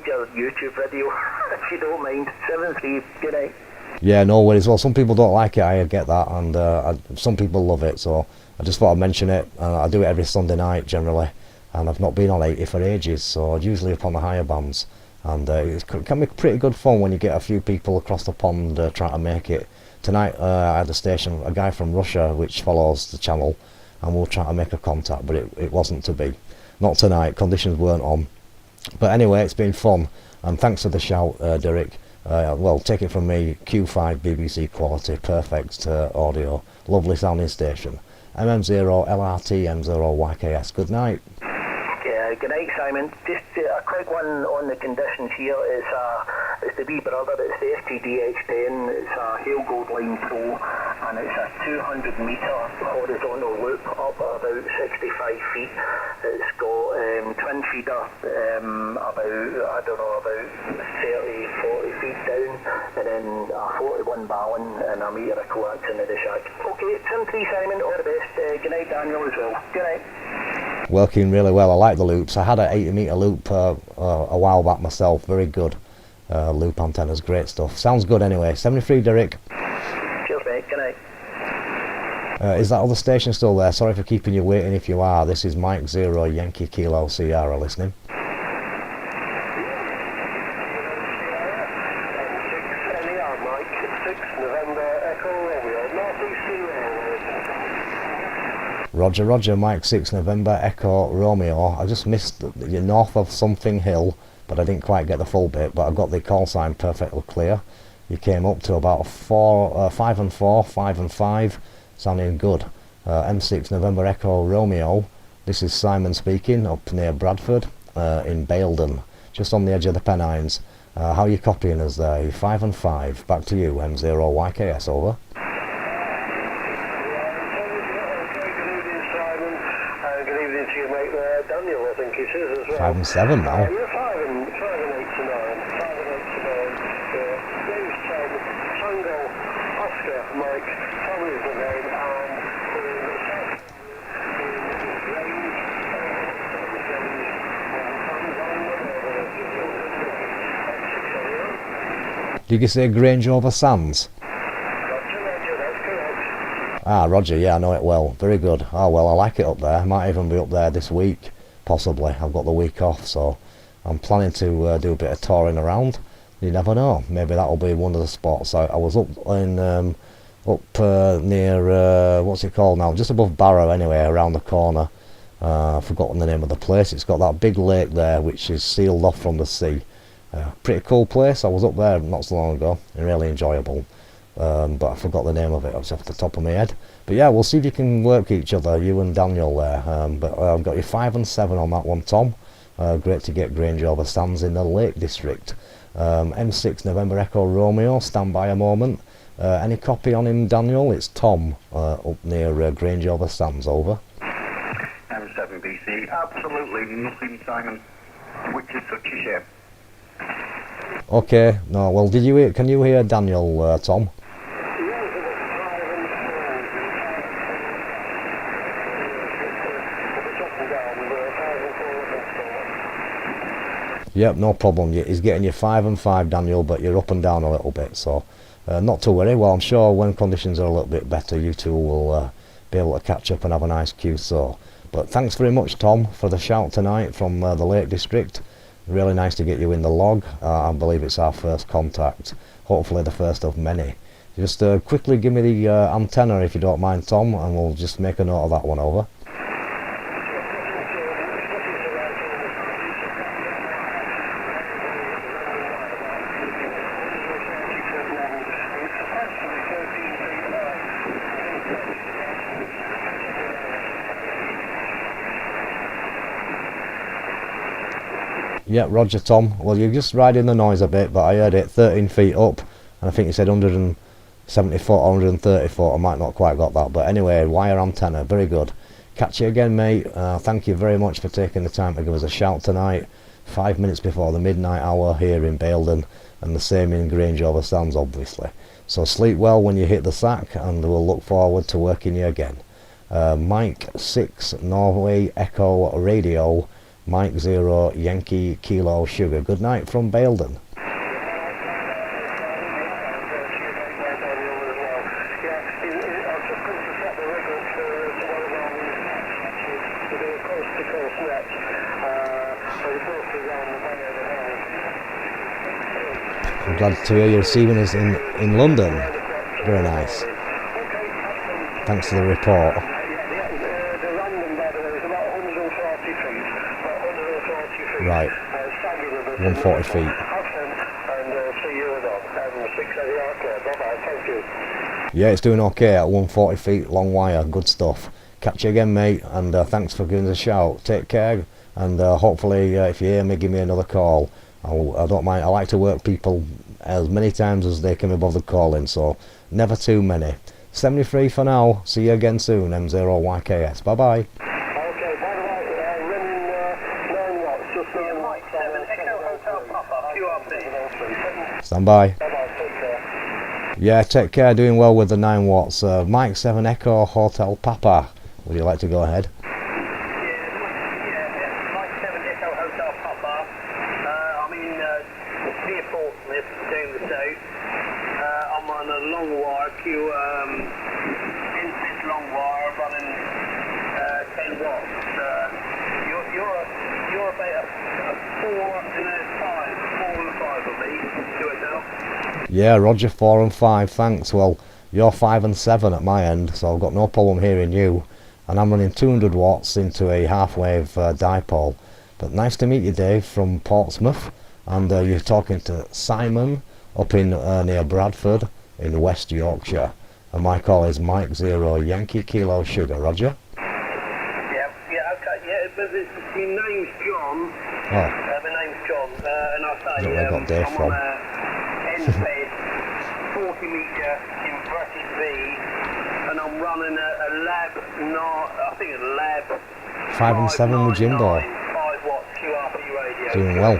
your YouTube video if you don't mind. 7-3. Good night. Yeah, no worries. Well, some people don't like it. I get that, and some people love it. So I just thought I'd mention it. I do it every Sunday night generally, and I've not been on 80 for ages, so usually up on the higher bands. And it can be pretty good fun when you get a few people across the pond trying to make it. Tonight I had a guy from Russia which follows the channel, and we'll try to make a contact, but it wasn't to be. Not tonight, conditions weren't on. But anyway, it's been fun, and thanks for the shout, Derek. Well, take it from me, Q5 BBC quality, perfect audio, lovely sounding station. MM0 LRT M0 YKS, good night. Good night, Simon. Just a quick one on the conditions here. It's the wee brother, it's the FTDX10, it's a Hale Gold Line Pro, and it's a 200 metre horizontal loop up at about 65 feet. It's got twin feeder about 30-40 feet down, and then a 41 ballon and a metre of coax into the shack. Okay, 10-3, Simon, all the best. Good night, Daniel, as well. Good night. Working really well. I like the loops. I had an 80 metre loop a while back myself. Very good loop antennas, great stuff. Sounds good anyway. 73, Derek. Cheers, mate. Good night. Is that other station still there? Sorry for keeping you waiting if you are. This is Mike 0 Yankee Kilo Sierra listening. Roger, Roger, Mike 6 November Echo Romeo. I just missed the north of something hill, but I didn't quite get the full bit, but I got the call sign perfectly clear. You came up to about 5 and 4, 5 and 5, sounding good. M6 November Echo Romeo. This is Simon speaking, up near Bradford, in Baildon, just on the edge of the Pennines. How are you copying us there? 5 and 5. Back to you, M0YKS, over. Good evening to you, mate. Daniel, I think it is as well. 5 and 7 now. You're 5 and 5 Did you say Grange over Sands? Roger, that's correct. Ah, Roger, yeah, I know it well. Very good. Oh, well, I like it up there. I might even be up there this week, possibly. I've got the week off, so I'm planning to do a bit of touring around. You never know. Maybe that'll be one of the spots. I was up in near what's it called now? Just above Barrow, anyway, around the corner. I've forgotten the name of the place. It's got that big lake there, which is sealed off from the sea. Pretty cool place. I was up there not so long ago, and really enjoyable. But I forgot the name of it. It's off the top of my head. But yeah, we'll see if you can work each other, you and Daniel there. But I've got you 5 and 7 on that one, Tom. Great to get Grange over Sands in the Lake District. M6 November Echo Romeo, stand by a moment. Any copy on him, Daniel? It's Tom up near Grange over Sands, over. M7 BC, absolutely nothing, Simon, which is such a shame. Okay, no, well, did you hear, can you hear Daniel, Tom? Yep, no problem. He's getting you 5 and 5, Daniel, but you're up and down a little bit, so not to worry. Well, I'm sure when conditions are a little bit better, you two will be able to catch up and have a nice QSO. But thanks very much, Tom, for the shout tonight from the Lake District. Really nice to get you in the log. I believe it's our first contact, hopefully the first of many. Just quickly give me the antenna if you don't mind, Tom, and we'll just make a note of that one, over. Yeah, Roger, Tom. Well, you're just riding the noise a bit, but I heard it 13 feet up, and I think you said 170 foot or 130 foot. I might not quite got that, but anyway, wire antenna, very good. Catch you again, mate. Thank you very much for taking the time to give us a shout tonight. 5 minutes before the midnight hour here in Baildon, and the same in Grange over Sands, obviously. So sleep well when you hit the sack, and we'll look forward to working you again. Mike 6 Norway Echo Radio, Mike 0 Yankee Kilo Sugar. Good night from Baildon. I'm glad to hear you're receiving us in London. Very nice. Thanks for the report. Right, 140 feet. Yeah, it's doing okay at 140 feet, long wire, good stuff. Catch you again, mate, and thanks for giving us a shout. Take care, and hopefully if you hear me, give me another call. I don't mind. I like to work people as many times as they can be bothered calling, so never too many. 73 for now. See you again soon, M0YKS. Bye bye. Stand by. Yeah, take care. Doing well with the 9 watts. Mike 7 Echo Hotel Papa. Would you like to go ahead? Yeah, Mike 7 Echo Hotel Papa. I'm in near Portsmouth, down the south. I'm on a long wire, N6 long wire, running 10 watts. You're about a 4 and a 5 of me. Do it now. Yeah, Roger, 4 and 5. Thanks. Well, you're 5 and 7 at my end, so I've got no problem hearing you. And I'm running 200 watts into a half-wave dipole. But nice to meet you, Dave, from Portsmouth. And you're talking to Simon up in near Bradford in West Yorkshire. And my call is Mike 0 Yankee Kilo Sugar. Roger? Yeah, okay, yeah, but your name's John. Oh. My name's John, and I say, I got Dave I'm from. on a N-bed 40 metre inverted V, and I'm running a lab, I think a lab 5 and 7 with Jimbo. 5 watts QRP radio. Doing well.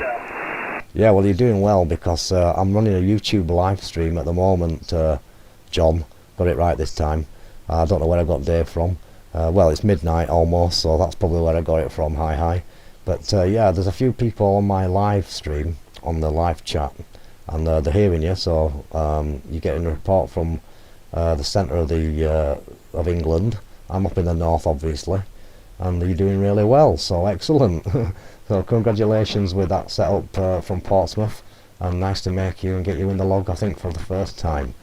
Yeah, well, you're doing well, because I'm running a YouTube live stream at the moment, John. Got it right this time. I don't know where I got Dave from. Well, it's midnight almost, so that's probably where I got it from. Hi. But yeah, there's a few people on my live stream, on the live chat, and they're hearing you, so you're getting a report from the centre of of England. I'm up in the north, obviously, and you're doing really well, so excellent. So congratulations with that setup from Portsmouth, and nice to make you and get you in the log, I think, for the first time.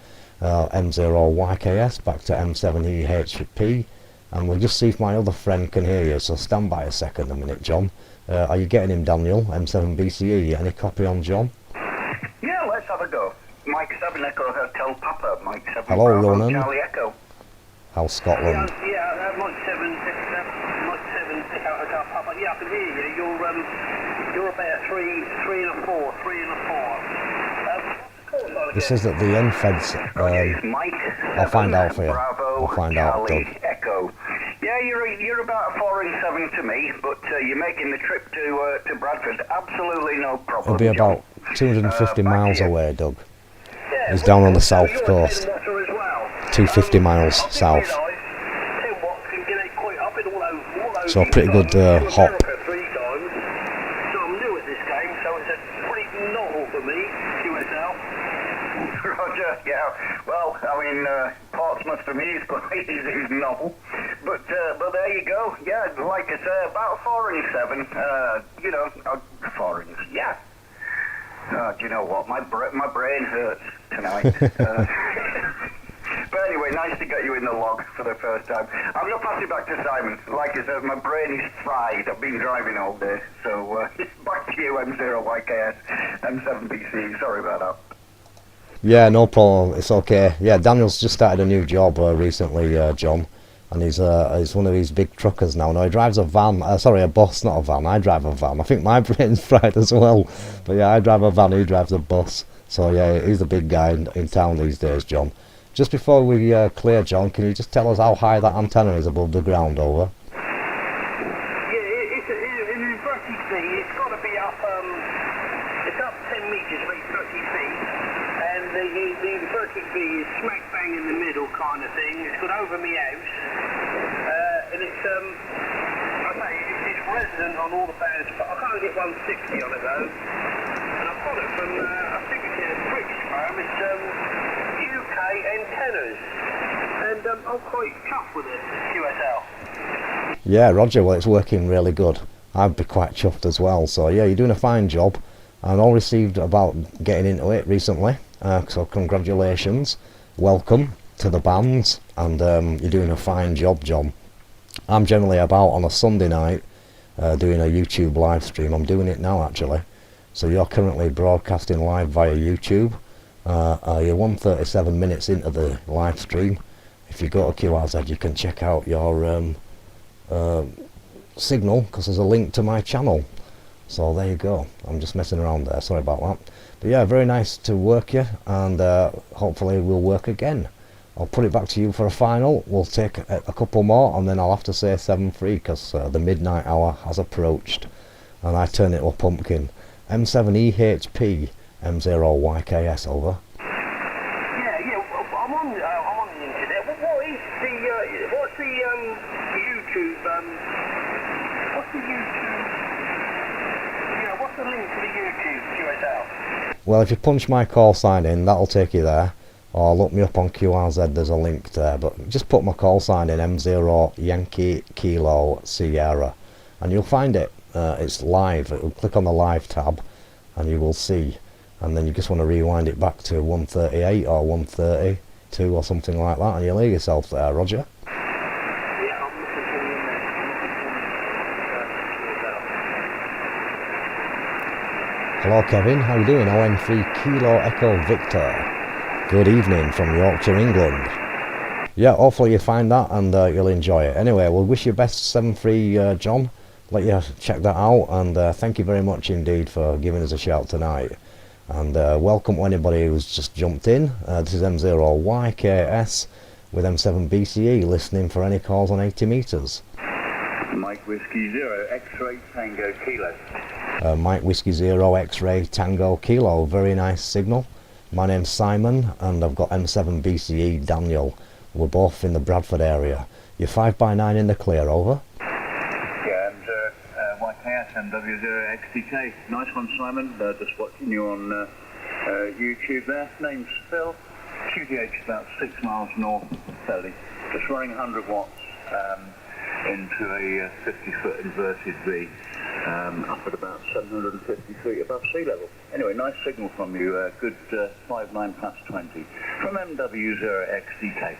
M0YKS back to M7EHP, and we'll just see if my other friend can hear you, so stand by a minute, John. Are you getting him, Daniel? M7BCE, any copy on John? Yeah, let's have a go. Mike 7 Echo Hotel Papa, Mike 7 Hello, Bravo, Ronan. Charlie Echo. How's Scotland? Yeah, Mike 7 Echo Hotel Papa. Yeah, I can hear you. You're about 3 and a 4, 3 and a 4. This says that the NFED's, I'll find out for you. I'll find out, Doug. Echo. Yeah, you're about a 4 and 7 to me, but you're making the trip to Bradford. Absolutely no problem. It'll be about 250 miles away, Doug. He's down on the south coast. 250 miles south. So a pretty good hop. Roger, yeah. Well, I mean, Portsmouth for me is novel, but there you go. Yeah, like I say, about 4 and 7. 4 and yeah. Do you know what? My brain hurts tonight. But anyway, nice to get you in the log for the first time. I'm going to pass it back to Simon. Like I said, my brain is fried. I've been driving all day. So back to you, M0YKS, M7BC. Sorry about that. Yeah, no problem. It's okay. Yeah, Daniel's just started a new job recently, John, and he's one of these big truckers now. No, he drives a van. Sorry, a bus, not a van. I drive a van. I think my brain's fried as well. But yeah, I drive a van. He drives a bus. So yeah, he's the big guy in town these days, John. Just before we clear, John, can you just tell us how high that antenna is above the ground? Over. Smack bang in the middle kind of thing. It's got over my house, and it's it's resident on all the bands, but I can't get 160 on it though. And I've got it from I think it's a British firm. It's UK antennas, and I'm quite chuffed with it. QSL. Yeah, Roger. Well, it's working really good. I'd be quite chuffed as well. So yeah, you're doing a fine job, and all received about getting into it recently. So congratulations, welcome to the bands, and you're doing a fine job, John. I'm generally about on a Sunday night doing a YouTube live stream. I'm doing it now actually. So you're currently broadcasting live via YouTube. You're 137 minutes into the live stream. If you go to QRZ, you can check out your signal, because there's a link to my channel. So there you go. I'm just messing around there, sorry about that. But yeah, very nice to work you, and hopefully we'll work again. I'll put it back to you for a final. We'll take a couple more, and then I'll have to say 7-3, because the midnight hour has approached, and I turn it to a pumpkin. M7EHP, M0YKS, over. Yeah, I'm on the internet. What's the YouTube, what's the link to the YouTube QSL? Well, if you punch my call sign in, that'll take you there, or look me up on QRZ, there's a link there, but just put my call sign in, M0 Yankee Kilo Sierra, and you'll find it. It's live. Click on the live tab and you will see, and then you just want to rewind it back to 138 or 132 or something like that, and you'll hear yourself there, Roger. Hello Kevin, how you doing? ON3 Kilo Echo Victor. Good evening from Yorkshire, England. Yeah, hopefully you find that and you'll enjoy it. Anyway, we'll wish you best 7-3, John. Let you check that out, and thank you very much indeed for giving us a shout tonight. And welcome to anybody who's just jumped in. This is M0YKS with M7BCE, listening for any calls on 80 metres. Mike Whiskey 0, X-Ray Tango Kilo. Mike Whiskey 0, X-Ray Tango Kilo, very nice signal. My name's Simon, and I've got M7BCE Daniel. We're both in the Bradford area. You're 5x9 in the clear, over. Yeah, M0YKS, MW0XTK. Nice one, Simon. Just watching you on YouTube there. Name's Phil. QTH about 6 miles north of Felly. Just running 100 watts into a 50-foot inverted V, up at about 750 feet above sea level. Anyway, nice signal from you. Good 59 past 20 from MW0XDK.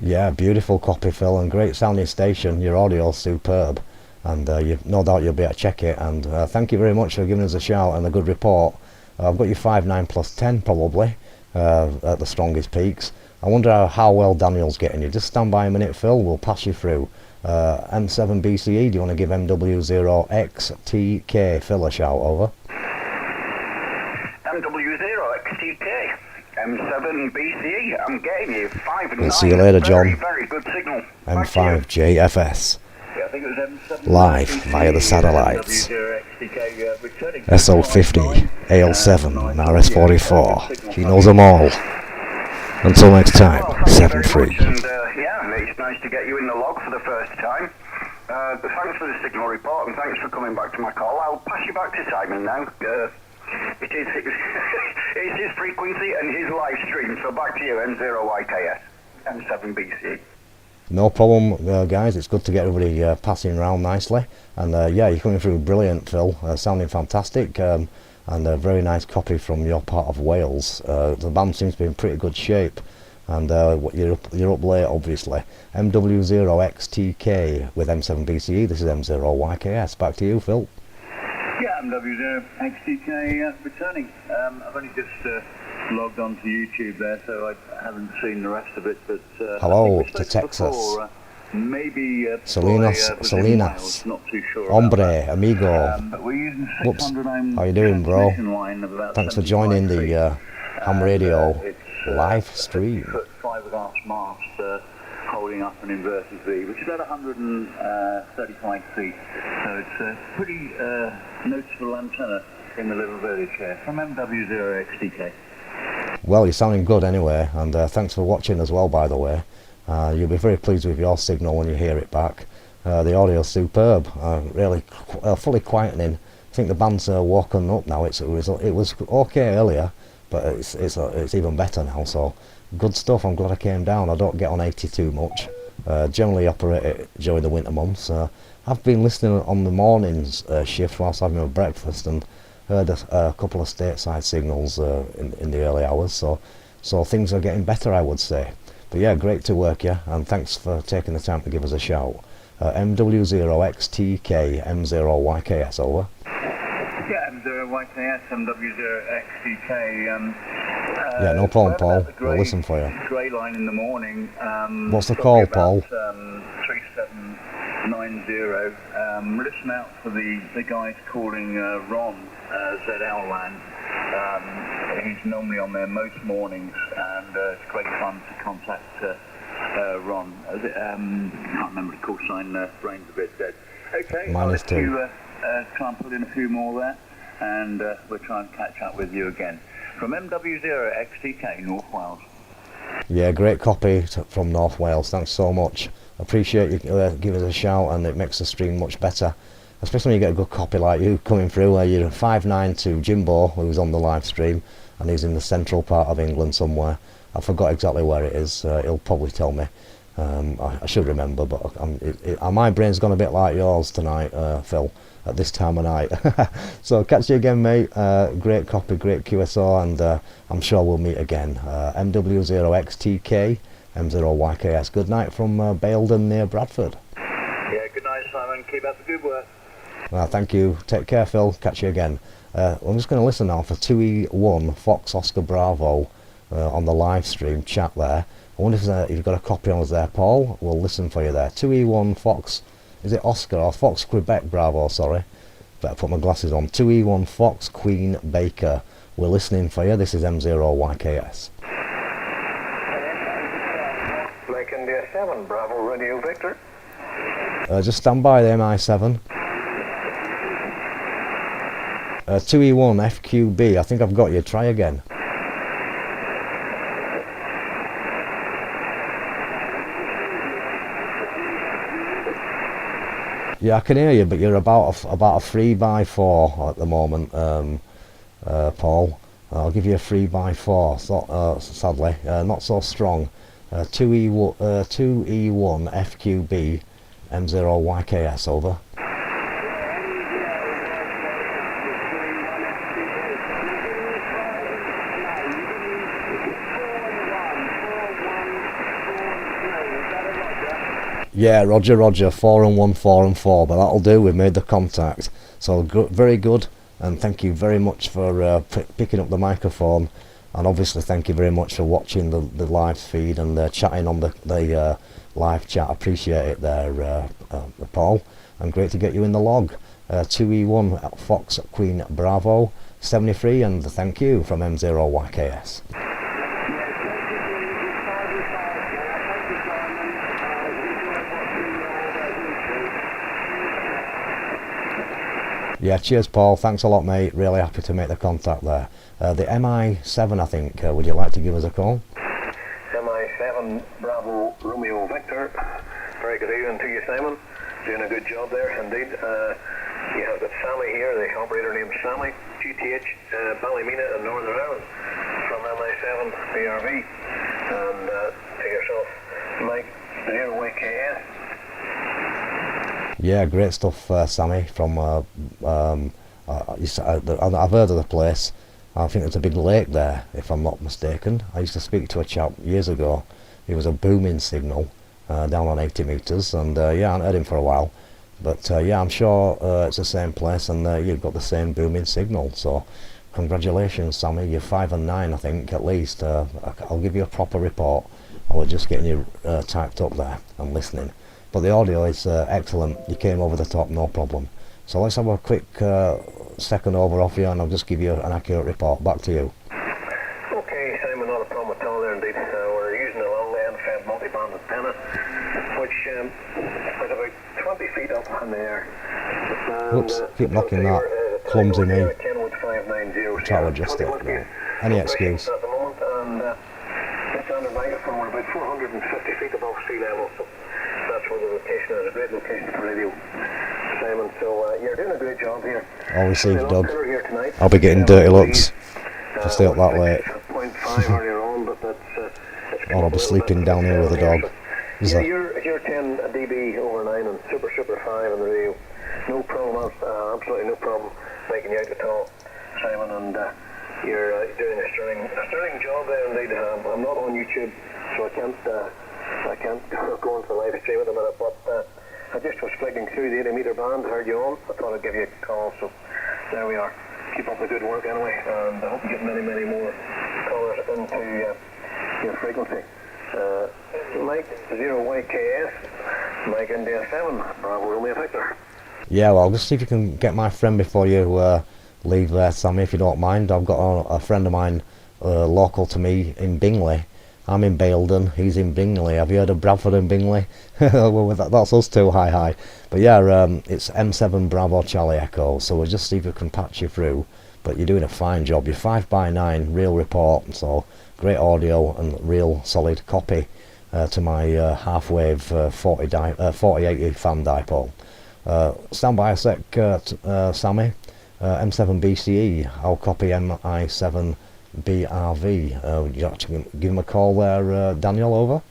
Yeah, beautiful copy, Phil, and great sounding station. Your audio's superb, and no doubt you'll be able to check it. And thank you very much for giving us a shout and a good report. I've got you 5.9 plus 10 probably at the strongest peaks. I wonder how well Daniel's getting you. Just stand by a minute, Phil. We'll pass you through. M7 BCE, do you want to give MW0XTK Phil a shout over? MW0XTK, M7 BCE, I'm getting you 5 and 9. We'll see you later, John. Very good signal. M5JFS. Yeah, I think it was M7 live via the satellites. SO50, AL7, and RS44. He knows them all. Until next time, 7-3. Yeah, it's nice to get you in the log for the first time. Thanks for the signal report and thanks for coming back to my call. I'll pass you back to Simon now. It is it's his frequency and his live stream, so back to you, M0YKS, M7BC. No problem, guys. It's good to get everybody passing around nicely. And yeah, you're coming through brilliant, Phil. Sounding fantastic. And a very nice copy from your part of Wales. The band seems to be in pretty good shape, and you're up late, obviously. MW0XTK with M7BCE. This is M0YKS. Back to you, Phil. Yeah, MW0XTK returning. I've only just logged on to YouTube there, so I haven't seen the rest of it. But hello to Texas. Before, maybe Salinas, not too sure Hombre, amigo. Whoops, how you doing, bro? Thanks for joining the ham radio live stream. 5.5 mast holding up an inverted V, which is about 135 feet. So it's a pretty noticeable antenna in the little village here from MW0XTK. Well, you're sounding good anyway, and thanks for watching as well, by the way. You'll be very pleased with your signal when you hear it back. The audio's superb, really fully quietening. I think the band's woken up now. It was okay earlier, but it's even better now. So good stuff. I'm glad I came down. I don't get on 80 too much. Generally operate it during the winter months. I've been listening on the mornings shift whilst having my breakfast and heard a couple of stateside signals in the early hours. So things are getting better, I would say. But yeah, great to work you, and thanks for taking the time to give us a shout. MW0XTK, M0YKS, over. Yeah, M0YKS, MW0XTK. Yeah, no problem, Paul. We'll listen for you. Grey line in the morning. What's the call, Paul? 3790. Listen out for the guys calling Ron, ZL Land. He's normally on there most mornings, and it's great fun to contact Ron. I can't remember the call sign, brain's a bit dead. Okay, I'll let you try and put in a few more there, and we'll try and catch up with you again. From MW0XTK, North Wales. Yeah, great copy from North Wales, thanks so much. Appreciate you giving us a shout, and it makes the stream much better. Especially when you get a good copy like you coming through, where you're 5.9 to Jimbo, who's on the live stream, and he's in the central part of England somewhere. I forgot exactly where it is. He'll probably tell me. I should remember, but my brain's gone a bit like yours tonight, Phil, at this time of night. So catch you again, mate. Great copy, great QSO, and I'm sure we'll meet again. MW0XTK, M0YKS. Good night from Baildon near Bradford. Yeah, good night, Simon. Keep up the good work. Thank you. Take care, Phil. Catch you again. I'm just going to listen now for 2E1 Fox Oscar Bravo on the live stream chat there. I wonder if you've got a copy on us there, Paul. We'll listen for you there. 2E1 Fox, is it Oscar or Fox Quebec Bravo? Sorry, better put my glasses on. 2E1 Fox Queen Baker. We're listening for you. This is M0YKS. Lake India 7 Bravo Radio Victor. Just stand by the MI7. 2E1 FQB, I think I've got you. Try again. Yeah, I can hear you, but you're about a 3x4 at the moment, Paul. I'll give you a 3x4, so, sadly, not so strong. 2E1 FQB M0YKS, over. Yeah, Roger, 4 and 1, 4 and 4, but that'll do, we've made the contact. So very good, and thank you very much for picking up the microphone, and obviously thank you very much for watching the live feed and chatting on the live chat. Appreciate it there, Paul, and great to get you in the log. 2E1 Fox Queen Bravo 73, and thank you from M0YKS. Yeah, cheers Paul, thanks a lot mate, really happy to make the contact there. The MI7 I think, would you like to give us a call? MI7 Bravo Romeo Victor, very good evening to you Simon, doing a good job there indeed. You have got Sammy here, the operator named Sammy, GTH Ballymena in Northern Ireland from MI7 BRV, and to yourself Mike 0YKS. Yeah, great stuff, Sammy. From I've heard of the place. I think there's a big lake there, if I'm not mistaken. I used to speak to a chap years ago. It was a booming signal down on 80 metres, and yeah, I haven't heard him for a while. But yeah, I'm sure it's the same place, and you've got the same booming signal. So, congratulations, Sammy. You're 5 and 9, I think, at least. I'll give you a proper report. I was just getting you typed up there and listening. But the audio is excellent. You came over the top, no problem. So let's have a quick second over off you, and I'll just give you an accurate report. Back to you. Okay, Simon, not a problem at all there indeed. We're using a long end fed multi-band antenna, which is about 20 feet up in the air. Whoops, keep knocking that. Clumsy me. Try to adjust it. No. Any excuse. At the moment, and the standard microphone, we're about 450 feet above sea level. So that's where the location is, a great location for radio, Simon. So you're doing a great job here. All received, Doug. I'll be getting dirty looks if I stay up that late. 0.5 earlier on, but that's or I'll be sleeping down here with the dog. Yeah, you're 10 dB over 9 and super 5 on the radio. No problem, absolutely no problem making you out at all, Simon. And you're doing a sterling job there indeed. I'm not on YouTube, so I can't go into the live stream at the minute, but I just was flicking through the 80 metre band, heard you on, I thought I'd give you a call, so there we are. Keep up the good work anyway, and I hope you get many more callers into your frequency. Mike 0YKS, Mike India 7, Bravo Romeo Victor. Yeah, well, just see if you can get my friend before you leave there, Sammy, if you don't mind. I've got a friend of mine local to me in Bingley. I'm in Baildon, he's in Bingley. Have you heard of Bradford and Bingley? Well, that's us too, hi. But yeah, it's M7 Bravo Charlie Echo, so we'll just see if we can patch you through. But you're doing a fine job. You're 5 by 9, real report, so great audio and real solid copy to my half-wave 4080 fan dipole. Stand by a sec, Sammy. M7 BCE, I'll copy MI7 BRV. Would you like to give him a call there, Daniel, over?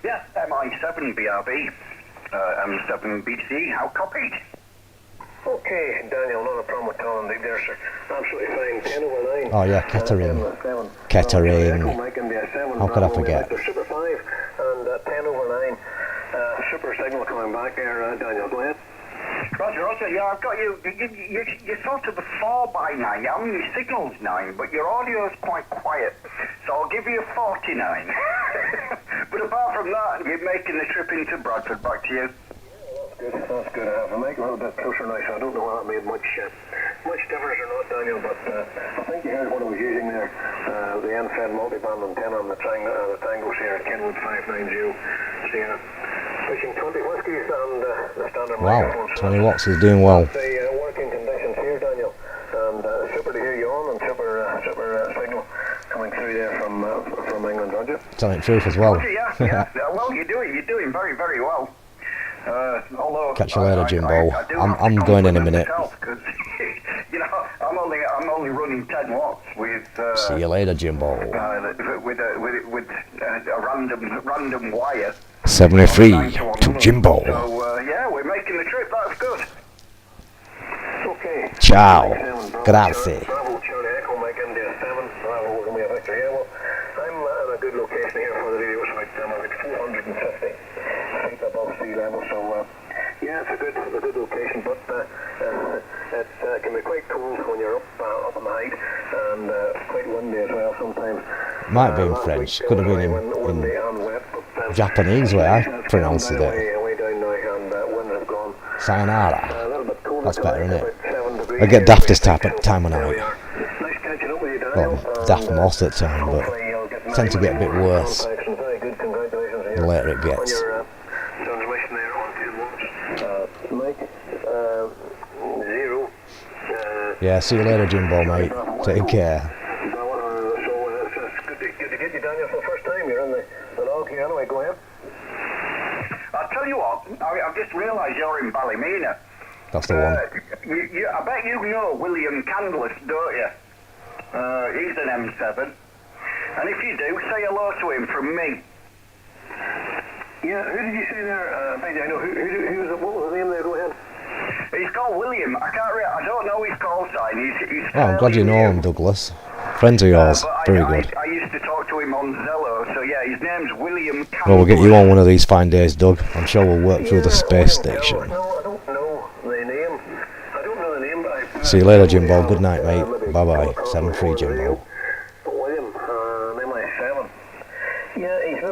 Yeah, MI7 BRV, M7 BC, how copied? Okay, Daniel, not a problem at all indeed there, sir. Absolutely fine, 10 over 9. Oh yeah, Kettering. How could I forget? Super 5 and 10 over 9. Super signal coming back there, Daniel, go ahead. Roger, yeah, I've got you. You're sort of the 4 by 9. I mean, your signal's 9, but your audio is quite quiet. So I'll give you a 49. But apart from that, you're making the trip into Bradford. Back to you. That's good. I'll make a little bit closer now, so I don't know whether that made much difference or not, Daniel, but I think you heard what I was using there. The NFED multiband antenna on the Tango Sierra Kenwood 590 Sierra. Pushing 20 whiskies and the standard microphone. Wow, 20 watts is doing well. The working conditions here, Daniel, and super to hear you on, and super signal coming through there from England, Roger. Telling the truth as well. Yeah. Well, you're doing very, very well. Although Catch you later, Jimbo. I do I'm going in a minute. Because, you know, I'm only running 10 watts with. See you later, Jimbo. With a random wire. 73 to Jimbo. So yeah, we're making the trip. That's good. Okay. Ciao. Grazie. Bravo, Charlie Echo, Mike India 7. Bravo, Romeo Victor. Yeah, well, I'm in a good location here for the radio. It's about 450 feet above sea level. So yeah, it's a good location, but it can be quite cold when you're up on the height, and quite windy as well sometimes. Might be in French. Could have been in Japanese way I pronounced it. Way down now, and wind has gone. Sayonara. That's better, isn't it? I get daft this time of night. Well, daft most of the time, but tend to get a bit worse the later it gets. Yeah, see you later, Jimbo, mate. Take care. Good to get you, Daniel, for the first time. You're in the log here anyway. Go ahead. I'll tell you what, I've just realised you're in Ballymena. That's the one. I bet you know William Candless, don't you? He's an M7. And if you do, say hello to him from me. Yeah, who did you say there? I know. Who was it? What was the name there? Go ahead. He's called William. I don't know his call sign. He's Oh, I'm glad you know him, Douglas. Friends of yours. Very good. I used to talk to him on Zello, so yeah, his name's William Candless. Well, we'll get you on one of these fine days, Doug. I'm sure we'll work through the space station. No, I don't know the name. I don't know the name, but See you later, Jimbo. Good night, mate. Bye-bye. 7-3, Jimbo. William, MI7. Yeah, he's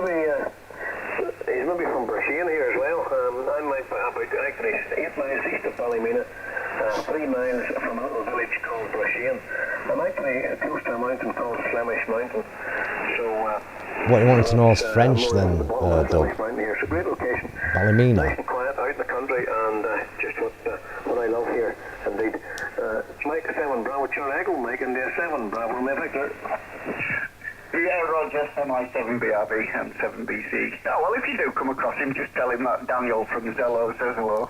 maybe from Brashean here as well. I'm about actually 8 miles east of Ballymena, 3 miles from a little village called Brashean. I'm actually close to a mountain called Flemish Mountain. So what you wanted to know is French then, Doug? It's a great location. Ballymena. Nice and quiet out in the country, and just what I love here, indeed. It's Mike 7 Bravo Charlie Echo, Mike India 7 Bravo Romeo Victor. Yeah, Roger, MI7BRB, M7BC. Oh, well, if you do come across him, just tell him that Daniel from Zello says hello.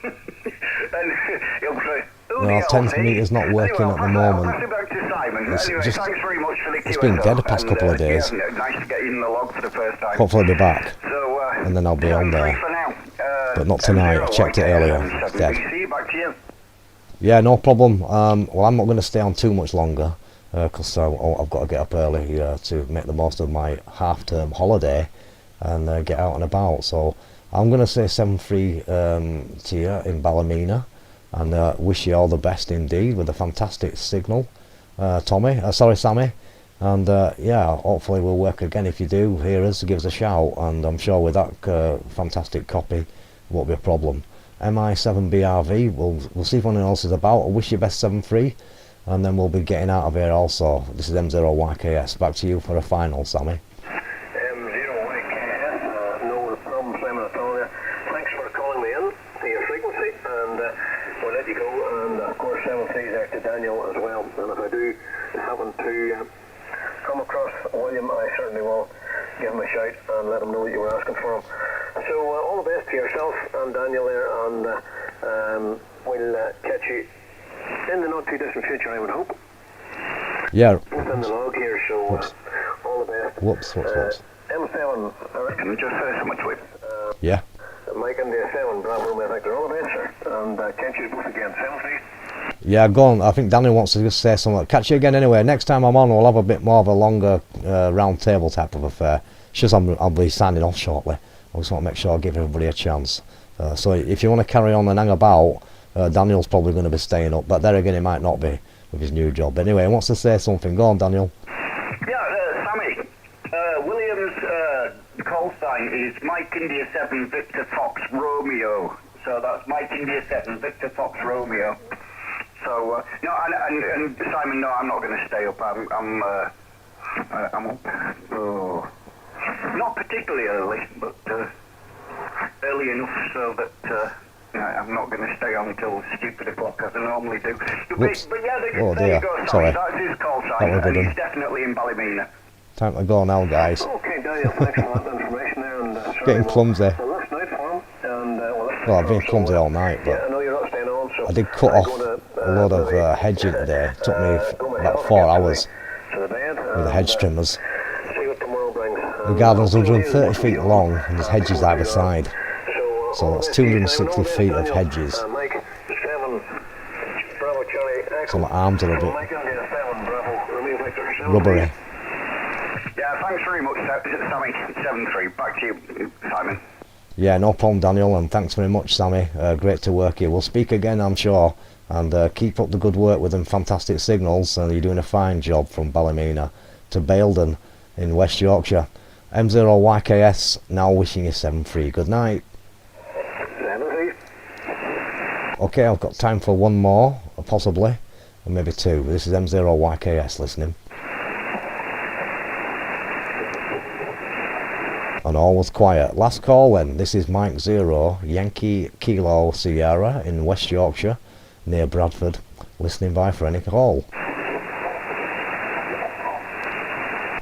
And he'll say, No, 10 meters not working at the moment. Pass it back to Simon. Anyway, just, thanks very much for the it's been dead the past couple of days. Yeah, nice to get in the log for the first time. Hopefully I'll be back. So, and then I'll be on there. But not tonight. I checked it earlier. It's dead. Back to you. Yeah, no problem. Well, I'm not going to stay on too much longer. Because I've got to get up early to make the most of my half-term holiday and get out and about. So I'm going to say 7-3 to you in Ballymena, and wish you all the best indeed with a fantastic signal, Sammy. And yeah, hopefully we'll work again. If you do hear us, give us a shout, and I'm sure with that fantastic copy, won't be a problem. MI7BRV, we'll see if anyone else is about. I wish you best 7-3. And then we'll be getting out of here also. This is M0YKS. Back to you for a final, Sammy. M0YKS, no problem, Simon at all. Thanks for calling me in to your frequency, and we'll let you go. And of course, 7-3 there to Daniel as well. And if I do happen to come across William, I certainly will give him a shout and let him know that you were asking for him. So all the best to yourself and Daniel there, and we'll catch you in the not too distant future, I would hope. Yeah. Both in the log here, so all the best. Whoops. M7, I reckon. Just say something to him. Yeah. Mike India 7, Bravo Romeo Victor, all the best, sir. And catch you both again. 7-3. Yeah, go on. I think Daniel wants to just say something. Catch you again anyway. Next time I'm on, we'll have a bit more of a longer round table type of affair. It's just I'll be signing off shortly. I just want to make sure I give everybody a chance. So if you want to carry on and hang about, Daniel's probably going to be staying up, but there again he might not be with his new job. Anyway, he wants to say something. Go on, Daniel. Yeah, Sammy, William's call sign is Mike India 7 Victor Fox Romeo. So that's Mike India 7 Victor Fox Romeo. So no, and Simon, no, I'm not going to stay up. I'm up. Not particularly early, but early enough so that. I'm not going to stay on until stupid o'clock as I normally do. But yeah, there you go, Sorry. That's his call sign, and he's definitely in Ballymena. Time to go now, guys. Okay, Daniel, thanks for that information there. And getting clumsy. So last night for him, and Well, I've been clumsy all night, but I know you're not staying on, so I did cut off a load of hedging today. It took me about 4 hours with the hedge trimmers. The garden's 130 feet long and there's hedges either side. So that's 260 feet of hedges. So my arms are a bit rubbery. Yeah, thanks very much, Sammy. 7-3. Back to you, Simon. Yeah, no problem, Daniel, and thanks very much, Sammy. Great to work here. We'll speak again, I'm sure, and keep up the good work with them fantastic signals. And you're doing a fine job from Ballymena to Baildon in West Yorkshire. M0YKS now wishing you 7-3. Good night. 7-3. Okay, I've got time for one more, possibly, or maybe two. This is M0YKS listening. And all was quiet. Last call then. This is Mike 0, Yankee Kilo Sierra in West Yorkshire, near Bradford, listening by for any call.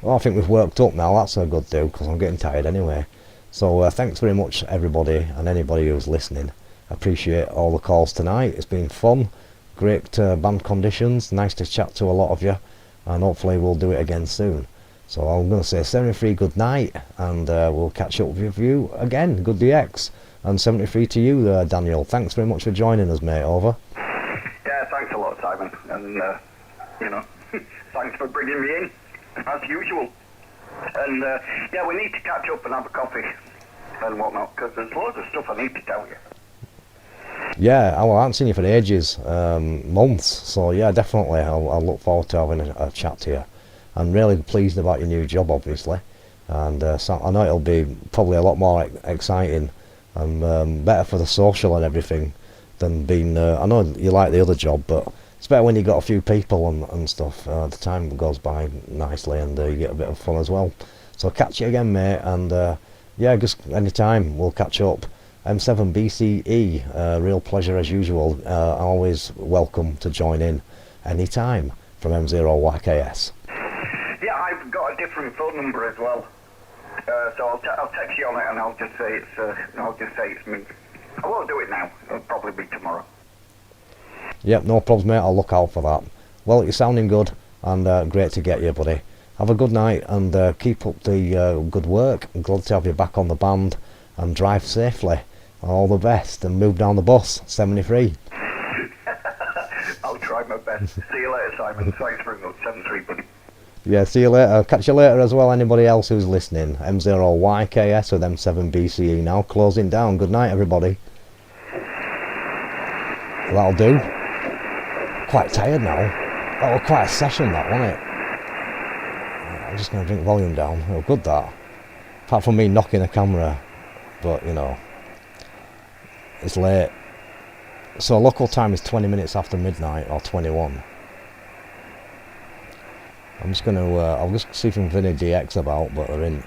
Well, I think we've worked up now. That's a good do, because I'm getting tired anyway. So thanks very much, everybody, and anybody who's listening. I appreciate all the calls tonight. It's been fun. Great band conditions. Nice to chat to a lot of you. And hopefully we'll do it again soon. So I'm going to say 73 good night, and we'll catch up with you again. Good DX. And 73 to you, Daniel. Thanks very much for joining us, mate. Over. Yeah, thanks a lot, Simon. And, you know, thanks for bringing me in, as usual. And, yeah, we need to catch up and have a coffee and whatnot, because there's loads of stuff I need to tell you. Yeah, I haven't seen you for ages, months. So, yeah, definitely. I'll look forward to having a chat to you. I'm really pleased about your new job, obviously, and so I know it'll be probably a lot more exciting and better for the social and everything than being. I know you like the other job, but it's better when you got a few people and stuff. The time goes by nicely, and you get a bit of fun as well. So catch you again, mate, and yeah, just anytime we'll catch up. M7BCE, real pleasure as usual. Always welcome to join in anytime from M0YKS. Yeah, I've got a different phone number as well, so I'll text you on it, and I'll just say it's me. I won't do it now. It'll probably be tomorrow. Yep, no problems, mate. I'll look out for that. Well, you're sounding good, and great to get you, buddy. Have a good night, and keep up the good work. I'm glad to have you back on the band, and drive safely. All the best, and move down the bus. 73. I'll try my best. See you later, Simon. Thanks very much. 7-3, buddy. Yeah, see you later. Catch you later as well, anybody else who's listening. M0YKS with M7BCE now closing down. Good night, everybody. That'll do. Quite tired now. That was quite a session, that, wasn't it? I'm just going to drink volume down. Oh, good that. Apart from me knocking the camera. But, you know, it's late. So local time is 20 minutes after midnight, or 21. I'm just going to, I'll just see if Vinny DX about, but they're in.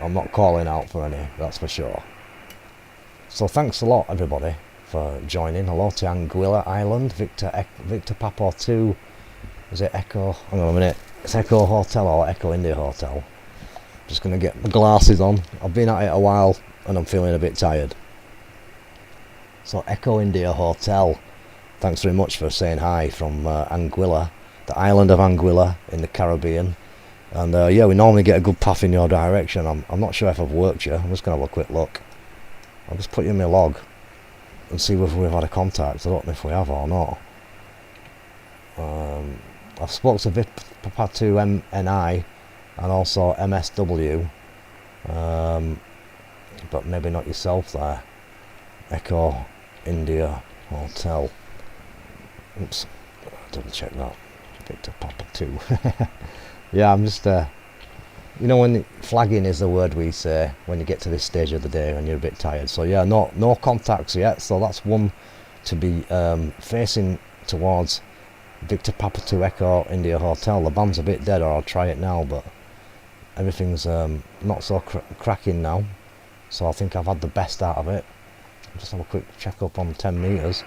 I'm not calling out for any, that's for sure. So thanks a lot, everybody, for joining. Hello to Anguilla Island, Victor Papa 2. Is it Echo? Hang on a minute. It's Echo Hotel or Echo India Hotel. Just going to get my glasses on. I've been at it a while and I'm feeling a bit tired. So Echo India Hotel. Thanks very much for saying hi from Anguilla, the island of Anguilla in the Caribbean. And yeah, we normally get a good path in your direction. I'm not sure if I've worked you. I'm just going to have a quick look. I'll just put you in my log and see whether we've had a contact. I don't know if we have or not. I've spoken to Papa 2 MNI and also MSW, but maybe not yourself there. Echo India Hotel. Oops, double check that. Victor Papa 2. Yeah, I'm just, you know, when flagging is the word we say when you get to this stage of the day and you're a bit tired. So yeah, no contacts yet. So that's one to be facing towards Victor Papa 2 Echo India Hotel. The band's a bit dead, or I'll try it now, but everything's not so cracking now. So I think I've had the best out of it. I'll just have a quick check up on 10 meters.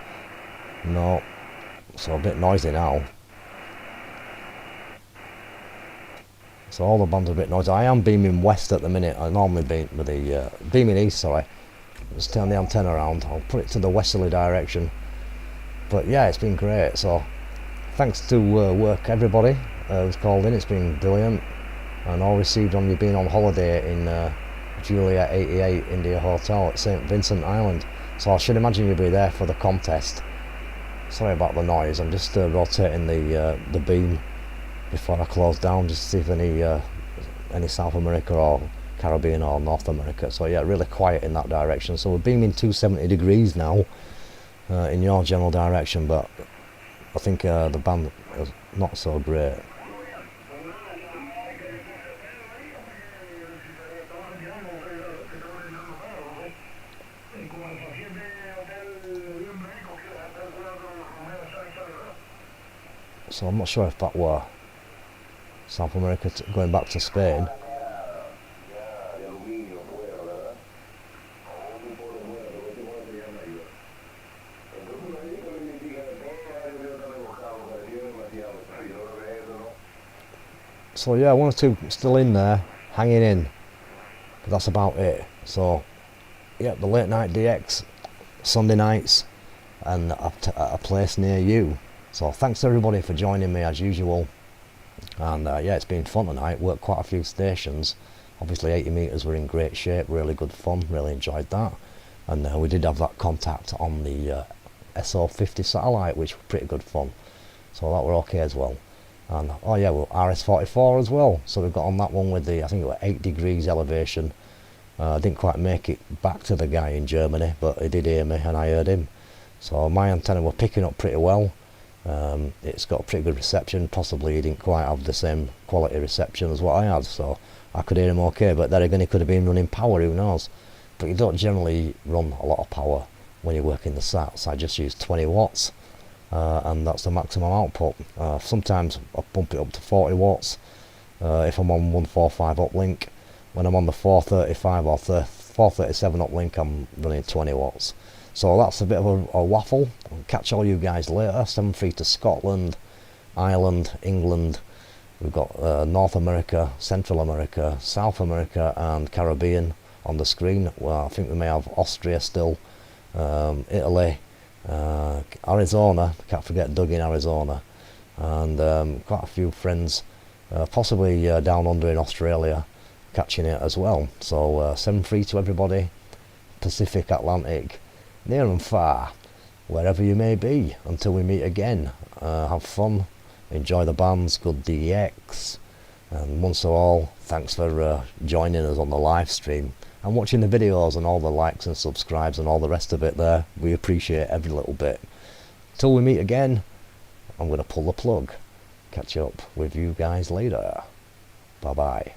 No, so a bit noisy now. So all the bands are a bit noisy. I am beaming west at the minute. I normally beam with the beaming east, sorry, Just turn the antenna around. I'll put it to the westerly direction. But yeah, it's been great. So thanks to work everybody who's called in. It's been brilliant, and all received on you being on holiday in Julia 88 India Hotel at St Vincent Island. So I should imagine you'll be there for the contest. Sorry about the noise. I'm just rotating the beam before I close down, just to see if any South America or Caribbean or North America. So yeah, really quiet in that direction. So we're beaming 270 degrees now in your general direction, but I think the band is not so great. So I'm not sure if that were South America going back to Spain. So yeah, one or two still in there, hanging in, but that's about it. So yeah, the late night DX, Sunday nights, and at a place near you. So thanks to everybody for joining me as usual, and yeah, it's been fun tonight. Worked quite a few stations. Obviously 80 metres were in great shape, really good fun, really enjoyed that. And we did have that contact on the SO50 satellite, which was pretty good fun. So that were okay as well. And oh yeah, well, RS44 as well. So we got on that one with the, I think it was 8 degrees elevation. Didn't quite make it back to the guy in Germany, but he did hear me and I heard him. So my antenna were picking up pretty well. It's got a pretty good reception. Possibly he didn't quite have the same quality reception as what I had, so I could hear him okay, but then again he could have been running power, who knows. But you don't generally run a lot of power when you work in the sats. I just use 20 watts and that's the maximum output. Sometimes I bump it up to 40 watts if I'm on 145 uplink. When I'm on the 435 or 437 uplink, I'm running 20 watts. So that's a bit of a waffle. I'll catch all you guys later. 7-3 to Scotland, Ireland, England. We've got North America, Central America, South America and Caribbean on the screen. Well, I think we may have Austria still, Italy, Arizona, can't forget Doug in Arizona, and quite a few friends, possibly down under in Australia, catching it as well. So 7-3 to everybody, Pacific, Atlantic, near and far, wherever you may be. Until we meet again, have fun, enjoy the bands, good DX, and once all, thanks for joining us on the live stream and watching the videos and all the likes and subscribes and all the rest of it there. We appreciate every little bit. Till we meet again, I'm going to pull the plug. Catch up with you guys later. Bye bye.